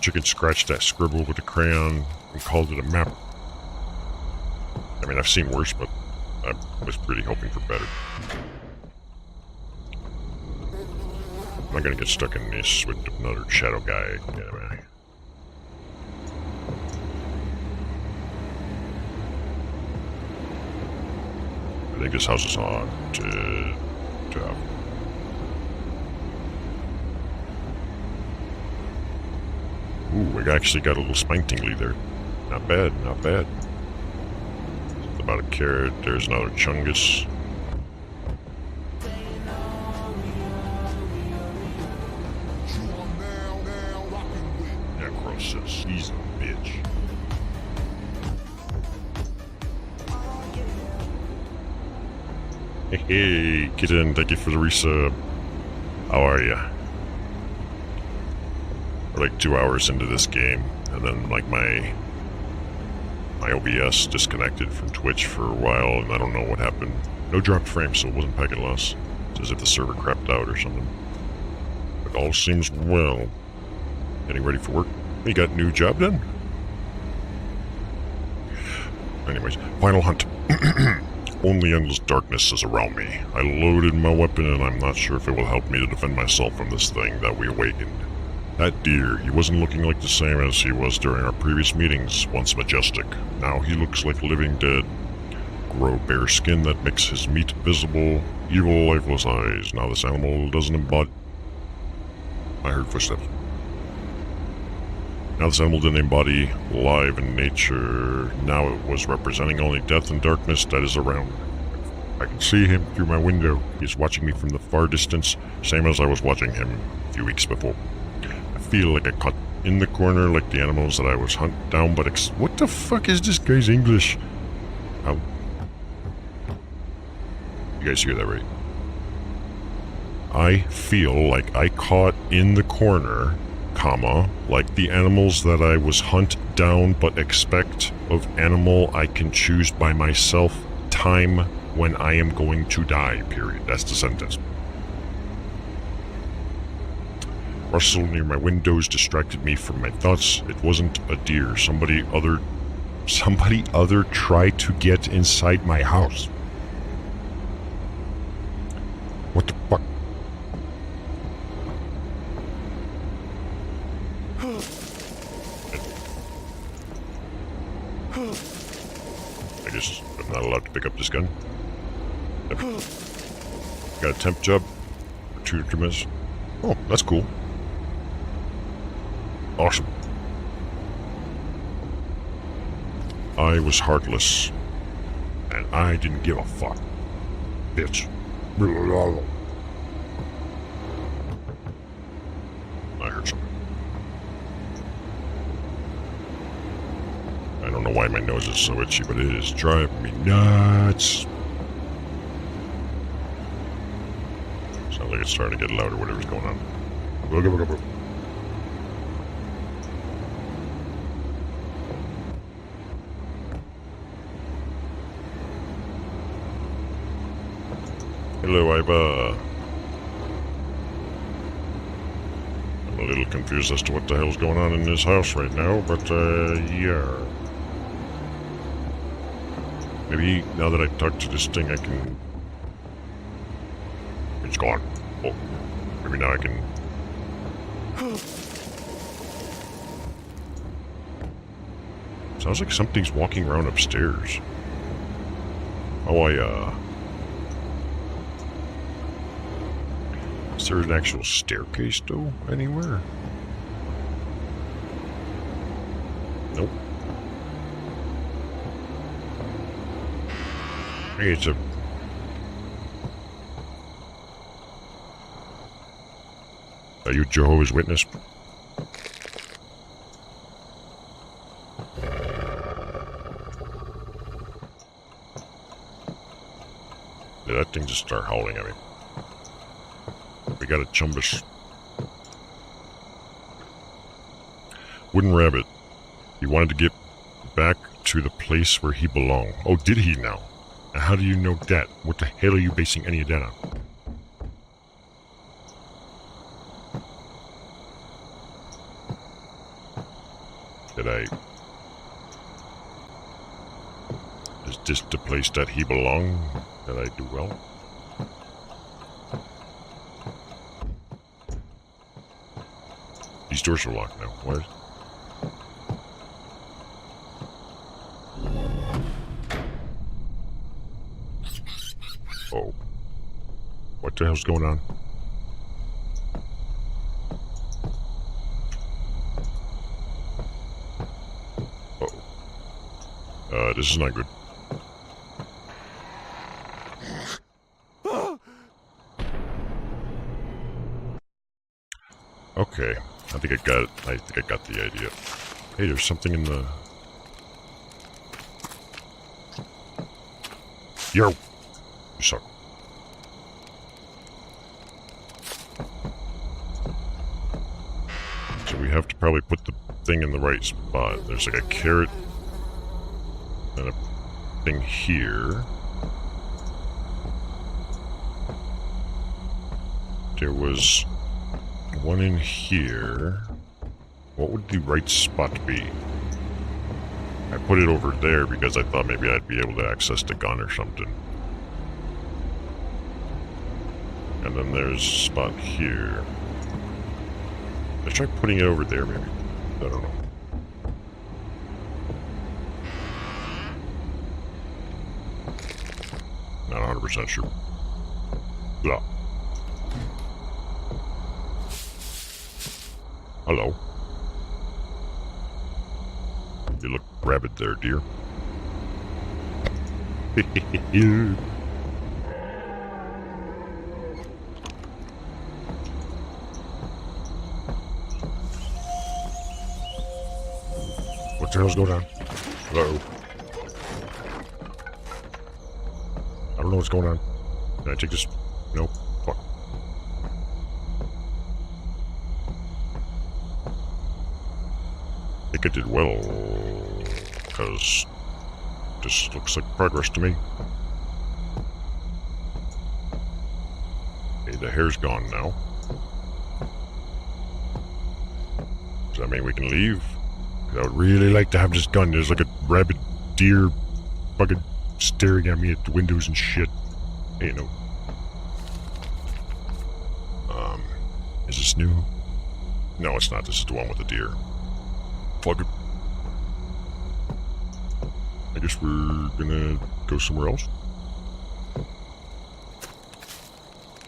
Chicken scratched that scribble with a crayon and called it a map. I mean, I've seen worse, but I was really hoping for better. I'm not gonna get stuck in this with another shadow guy. Anyway. I think this house is haunted. Ooh, I actually got a little spine tingly there. Not bad, not bad. About a carrot, there's another chungus. Necroxix, he's a bitch. Hey, kitten, thank you for the resub. How are ya? We're like 2 hours into this game, and then like my OBS disconnected from Twitch for a while, and I don't know what happened. No dropped frames, so it wasn't packet loss. It's as if the server crapped out or something. But all seems well. Getting ready for work. We got a new job done. Anyways, final hunt. Only endless darkness is around me. I loaded my weapon and I'm not sure if it will help me to defend myself from this thing that we awakened. That deer, he wasn't looking like the same as he was during our previous meetings, once majestic. Now he looks like living dead. Grow bare skin that makes his meat visible, evil lifeless eyes. Now this animal doesn't embody... I heard footsteps. Now this animal didn't embody life in nature. Now it was representing only death and darkness that is around. I can see him through my window. He's watching me from the far distance, same as I was watching him a few weeks before. I feel like I caught in the corner like the animals that I was hunted down, but what the fuck is this guy's English? How? You guys hear that right? I feel like I caught in the corner, comma, like the animals that I was hunt down but expect of animal I can choose by myself, time when I am going to die, period. That's the sentence. Rustle near my windows distracted me from my thoughts. It wasn't a deer. Somebody other tried to get inside my house. What the fuck? I guess I'm not allowed to pick up this gun. Yep. Got a temp job for 2 minutes. Oh, that's cool. Awesome. I was heartless, and I didn't give a fuck. Bitch. I heard something. I don't know why my nose is so itchy, but it is driving me nuts. Sounds like it's starting to get louder, whatever's going on. Hello, I'm a little confused as to what the hell's going on in this house right now, but, yeah. Maybe now that I talk to this thing, I can... It's gone. Oh, maybe now I can... Sounds like something's walking around upstairs. Oh, Is there an actual staircase, though, anywhere? Nope. Hey, it's a... Are you Jehovah's Witness? Did that thing just start howling at me? We got a Chumbus. Wooden Rabbit. He wanted to get back to the place where he belonged. Oh, did he now? Now how do you know that? What the hell are you basing any of that on? Is this the place that he belonged? Did I do well? These doors are locked now. What? Oh. What the hell's going on? Uh-oh. This is not good. Okay. I think I got the idea. Hey, there's something in the... Yo! You suck. So we have to probably put the thing in the right spot. There's like a carrot and a thing here. There was one in here. What would the right spot be? I put it over there because I thought maybe I'd be able to access the gun or something. And then there's a spot here. Let's try putting it over there, maybe. I don't know. Not 100% sure. Blah. Hello. You look rabid there, dear. What the hell's going on? Hello. I don't know what's going on. Can I take this? No. Fuck. I think I did well, because this looks like progress to me. the hair's gone now. Does that mean we can leave? 'Cause I would really like to have this gun. There's like a rabid deer fucking staring at me at the windows and shit. Hey, no. Is this new? No, it's not. This is the one with the deer. Fuck it. I guess we're gonna go somewhere else.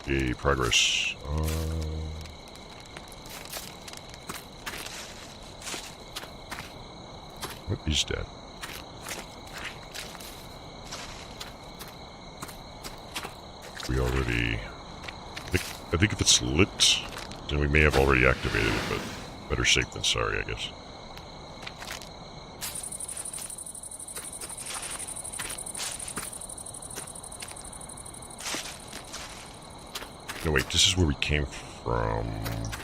Yay, progress. What is that? We already... I think if it's lit, then we may have already activated it, but better safe than sorry, I guess. No, wait, this is where we came from,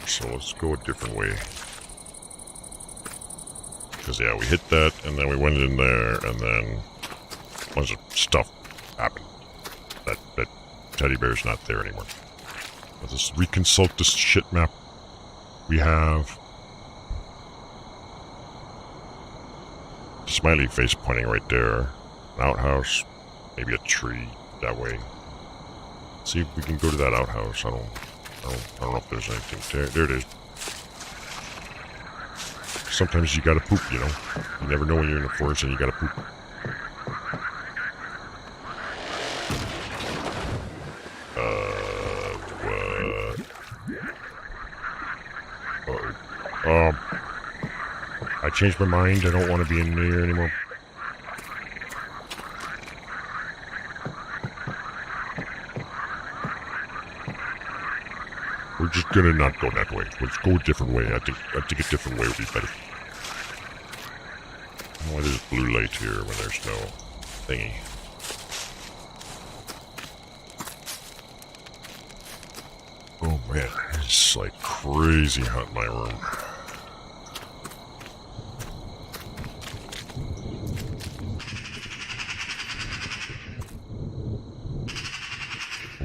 so let's go a different way. Because, yeah, we hit that, and then we went in there, and then a bunch of stuff happened. That teddy bear's not there anymore. Let's just reconsult this shit map we have. Smiley face pointing right there. An outhouse, maybe a tree that way. See if we can go to that outhouse. I don't know if there's anything there. There it is. Sometimes you gotta poop, you know. You never know when you're in the forest and you gotta poop. What? I changed my mind. I don't want to be in here anymore. We're just gonna not go that way. Let's go a different way. I think a different way would be better. Why there's blue light here when there's no thingy? Oh man, it's like crazy hot in my room.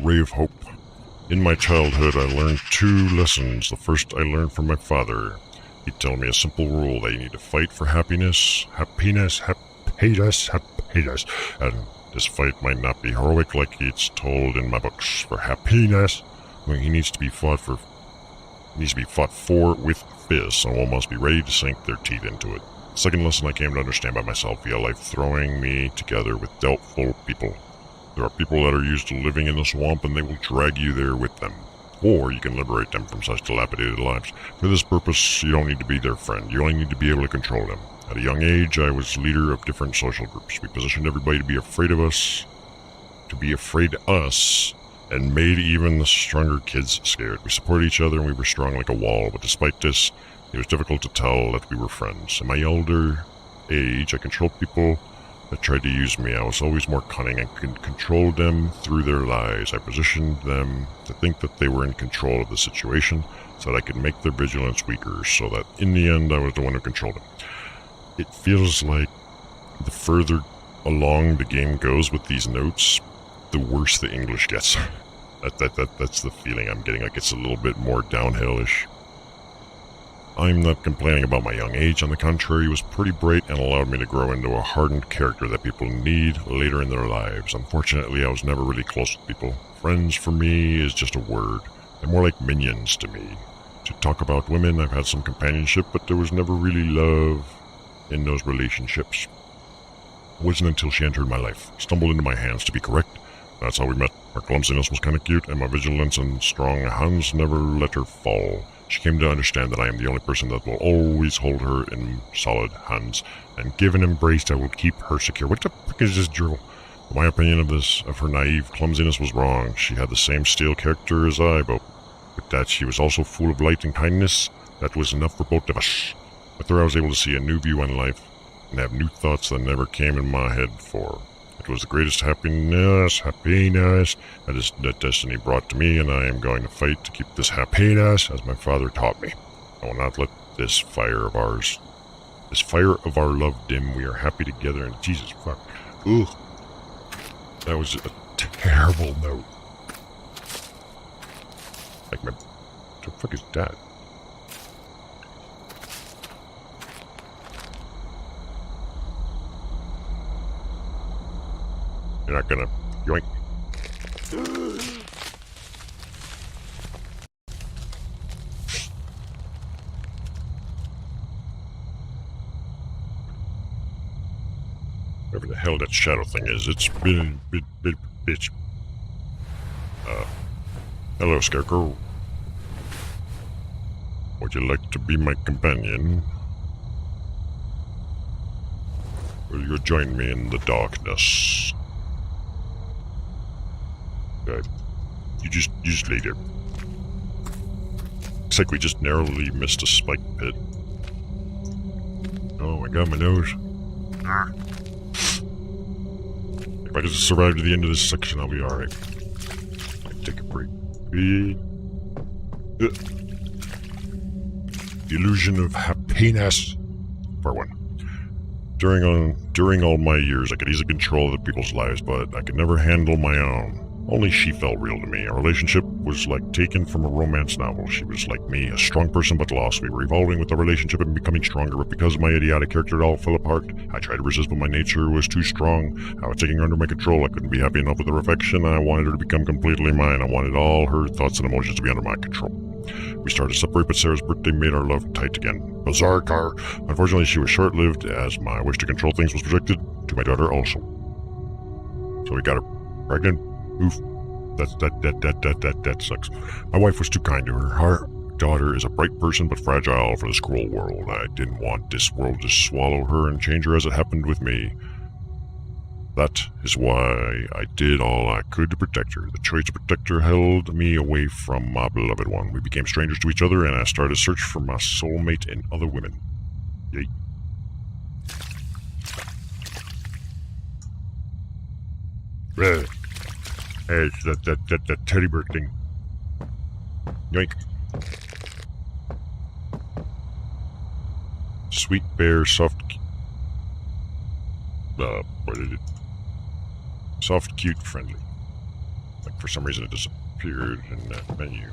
Ray of hope. In my childhood, I learned 2 lessons. The first I learned from my father. He'd tell me a simple rule that you need to fight for happiness. Happiness. And this fight might not be heroic like it's told in my books. For happiness, he needs to be fought for with fists, and one must be ready to sink their teeth into it. Second lesson I came to understand by myself via life throwing me together with doubtful people. There are people that are used to living in the swamp and they will drag you there with them. Or you can liberate them from such dilapidated lives. For this purpose, you don't need to be their friend. You only need to be able to control them. At a young age, I was leader of different social groups. We positioned everybody to be afraid of us, and made even the stronger kids scared. We supported each other and we were strong like a wall, but despite this, it was difficult to tell that we were friends. In my older age, I controlled people that tried to use me. I was always more cunning and controlled them through their lies. I positioned them to think that they were in control of the situation so that I could make their vigilance weaker, so that in the end I was the one who controlled them. It feels like the further along the game goes with these notes, the worse the English gets. That's the feeling I'm getting, like it's a little bit more downhill-ish. I'm not complaining about my young age. On the contrary, it was pretty bright and allowed me to grow into a hardened character that people need later in their lives. Unfortunately, I was never really close with people. Friends, for me, is just a word. They're more like minions to me. To talk about women, I've had some companionship, but there was never really love in those relationships. It wasn't until she entered my life, stumbled into my hands to be correct. That's how we met. Her clumsiness was kind of cute, and my vigilance and strong hands never let her fall. She came to understand that I am the only person that will always hold her in solid hands, and give an embrace that will keep her secure. What the fuck is this drill? My opinion of her naive clumsiness was wrong. She had the same steel character as I, but with that she was also full of light and kindness. That was enough for both of us. With her I was able to see a new view on life, and have new thoughts that never came in my head before. It was the greatest happiness that destiny brought to me, and I am going to fight to keep this happiness as my father taught me. I will not let this fire of our love dim. We are happy together, and Jesus fuck. Ugh. That was a terrible note. Like my... What the fuck is that? You're not gonna... Yoink. Whatever the hell that shadow thing is, it's been bitch. Hello, Scarecrow. Would you like to be my companion? Will you join me in the darkness? You just lay there. Looks like we just narrowly missed a spike pit. Oh my god, my nose. If I can just survive to the end of this section, I'll be alright. Take a break. The illusion of happiness. Part 1. During all my years, I could easily control other people's lives, but I could never handle my own. Only she felt real to me. Our relationship was like taken from a romance novel. She was like me, a strong person but lost. We were evolving with the relationship and becoming stronger, but because of my idiotic character, it all fell apart. I tried to resist, but my nature was too strong. I was taking her under my control. I couldn't be happy enough with her affection. I wanted her to become completely mine. I wanted all her thoughts and emotions to be under my control. We started to separate, but Sarah's birthday made our love tight again. Bizarre car. Unfortunately, she was short-lived, as my wish to control things was projected to my daughter also. So we got her pregnant. Oof. That sucks. My wife was too kind to her. Her daughter is a bright person but fragile for this cruel world. I didn't want this world to swallow her and change her as it happened with me. That is why I did all I could to protect her. The choice to protect her held me away from my beloved one. We became strangers to each other, and I started a search for my soulmate in other women. Yay. Hey, it's that teddy bear thing. Yoink. Sweet bear, soft... what is it? Soft, cute, friendly. Like, for some reason it disappeared in that menu.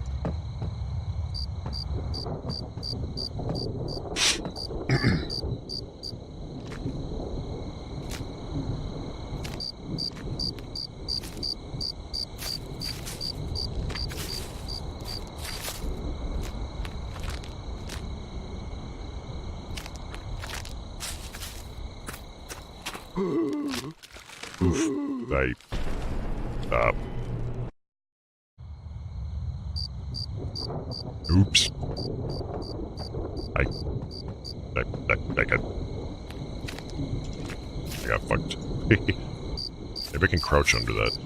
Oof. Oops. I got fucked. Maybe I can crouch under that.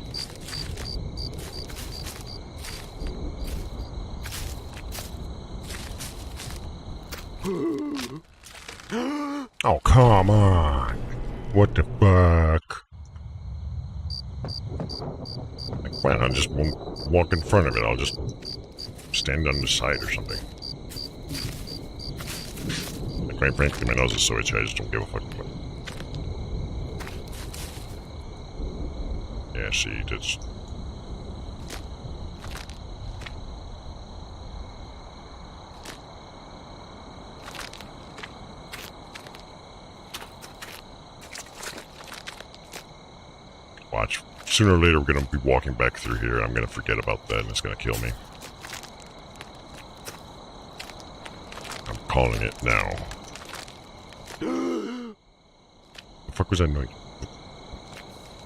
Oh, come on. What the fuck? Like, fine, I just won't walk in front of it. I'll just stand on the side or something. Like, quite frankly, my nose is so itchy, I just don't give a fuck. Yeah, see, that's... Watch. Sooner or later, we're going to be walking back through here. I'm going to forget about that, and it's going to kill me. I'm calling it now. The fuck was that noise?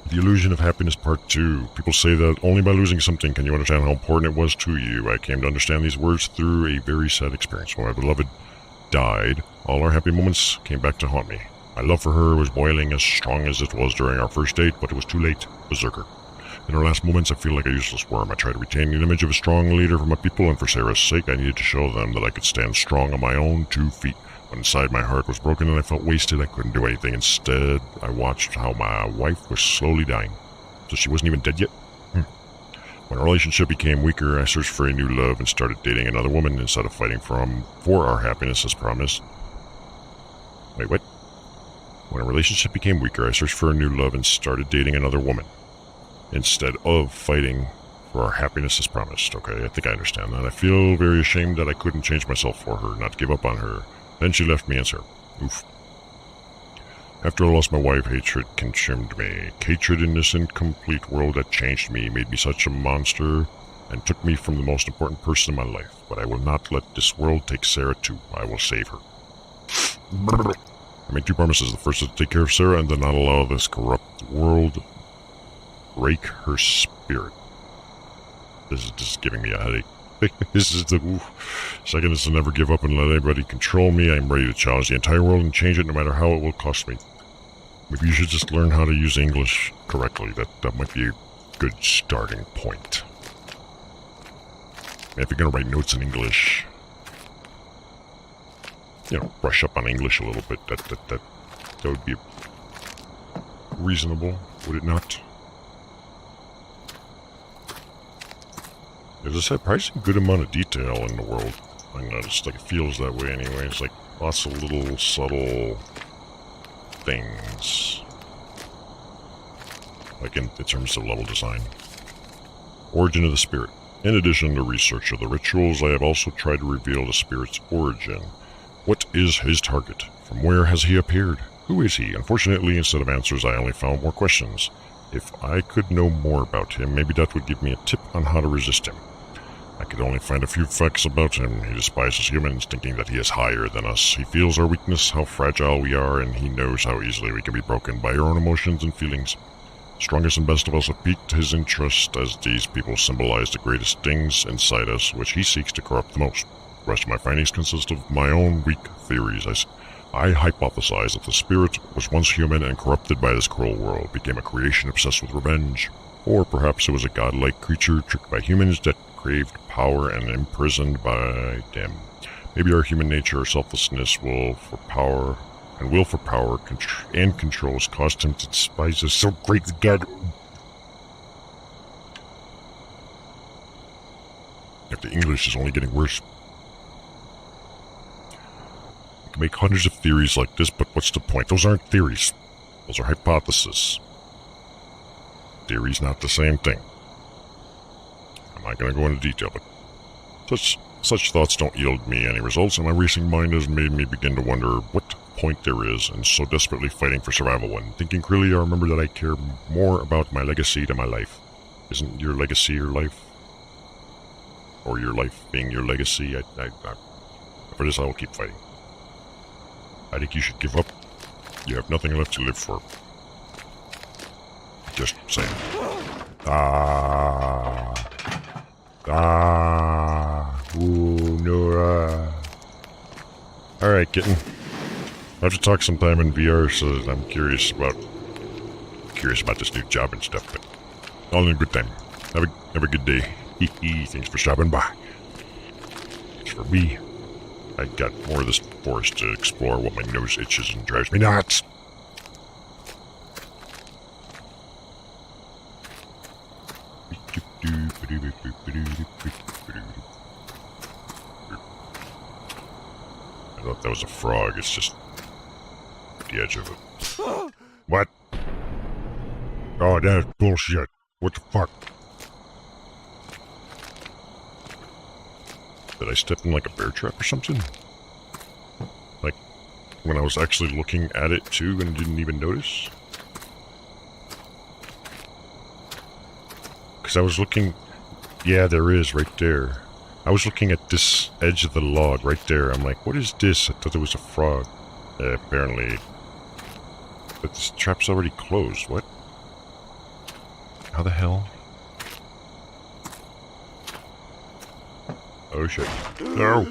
The Illusion of Happiness Part 2. People say that only by losing something can you understand how important it was to you. I came to understand these words through a very sad experience. When my beloved died, all our happy moments came back to haunt me. My love for her was boiling as strong as it was during our first date, but it was too late. Berserker. In her last moments, I feel like a useless worm. I tried to retain an image of a strong leader for my people, and for Sarah's sake, I needed to show them that I could stand strong on my own 2 feet. When inside my heart was broken and I felt wasted, I couldn't do anything. Instead, I watched how my wife was slowly dying. So she wasn't even dead yet? When our relationship became weaker, I searched for a new love and started dating another woman instead of fighting for our happiness as promised. Wait, what? When our relationship became weaker, I searched for a new love and started dating another woman, instead of fighting For our happiness as promised. Okay, I think I understand that. I feel very ashamed that I couldn't change myself for her, not give up on her. Then she left me as her. Oof. After I lost my wife, hatred consumed me. Hatred in this incomplete world that changed me, made me such a monster, and took me from the most important person in my life. But I will not let this world take Sarah too. I will save her. I make 2 promises. The first is to take care of Sarah, and to not allow this corrupt world break her spirit. This is giving me a headache. This is the oof. Second is to never give up and let anybody control me. I am ready to challenge the entire world and change it no matter how it will cost me. Maybe you should just learn how to use English correctly. That might be a good starting point. And if you're gonna write notes in English, brush up on English a little bit. That would be reasonable, would it not? There's a surprisingly good amount of detail in the world. I noticed, it feels that way anyway. It's like lots of little subtle things. Like in terms of level design. Origin of the spirit. In addition to research of the rituals, I have also tried to reveal the spirit's origin. What is his target? From where has he appeared? Who is he? Unfortunately, instead of answers, I only found more questions. If I could know more about him, maybe that would give me a tip on how to resist him. I could only find a few facts about him. He despises humans, thinking that he is higher than us. He feels our weakness, how fragile we are, and he knows how easily we can be broken by our own emotions and feelings. Strongest and best of us have piqued his interest, as these people symbolize the greatest things inside us, which he seeks to corrupt the most. The rest of my findings consist of my own weak theories. I hypothesize that the spirit was once human and corrupted by this cruel world, became a creation obsessed with revenge. Or perhaps it was a godlike creature tricked by humans that craved power and imprisoned by them. Maybe our human nature or selflessness will for power and control has caused him to despise us so great that God. If the English is only getting worse. You can make hundreds of theories like this, but what's the point? Those aren't theories. Those are hypotheses. Theory's not the same thing. I'm not going to go into detail, but such thoughts don't yield me any results, and my racing mind has made me begin to wonder what point there is, and so desperately fighting for survival when, thinking clearly, I remember that I care more about my legacy than my life. Isn't your legacy your life? Or your life being your legacy? For this I will keep fighting. I think you should give up. You have nothing left to live for. Just saying. Ooh, Nora. Alright, kitten. I have to talk sometime in VR, so I'm curious about this new job and stuff, but all in a good time. Have a good day. Thanks for stopping by. Thanks for me. I got more of this forest to explore while my nose itches and drives me nuts. I thought that was a frog. It's just the edge of it. What? Oh, that's bullshit. What the fuck? Did I step in like a bear trap or something? Like, when I was actually looking at it too and didn't even notice? Because I was looking... Yeah, there is, right there. I was looking at this edge of the log right there. I'm like, what is this? I thought it was a frog. Apparently. But this trap's already closed. What? How the hell? Oh shit. No!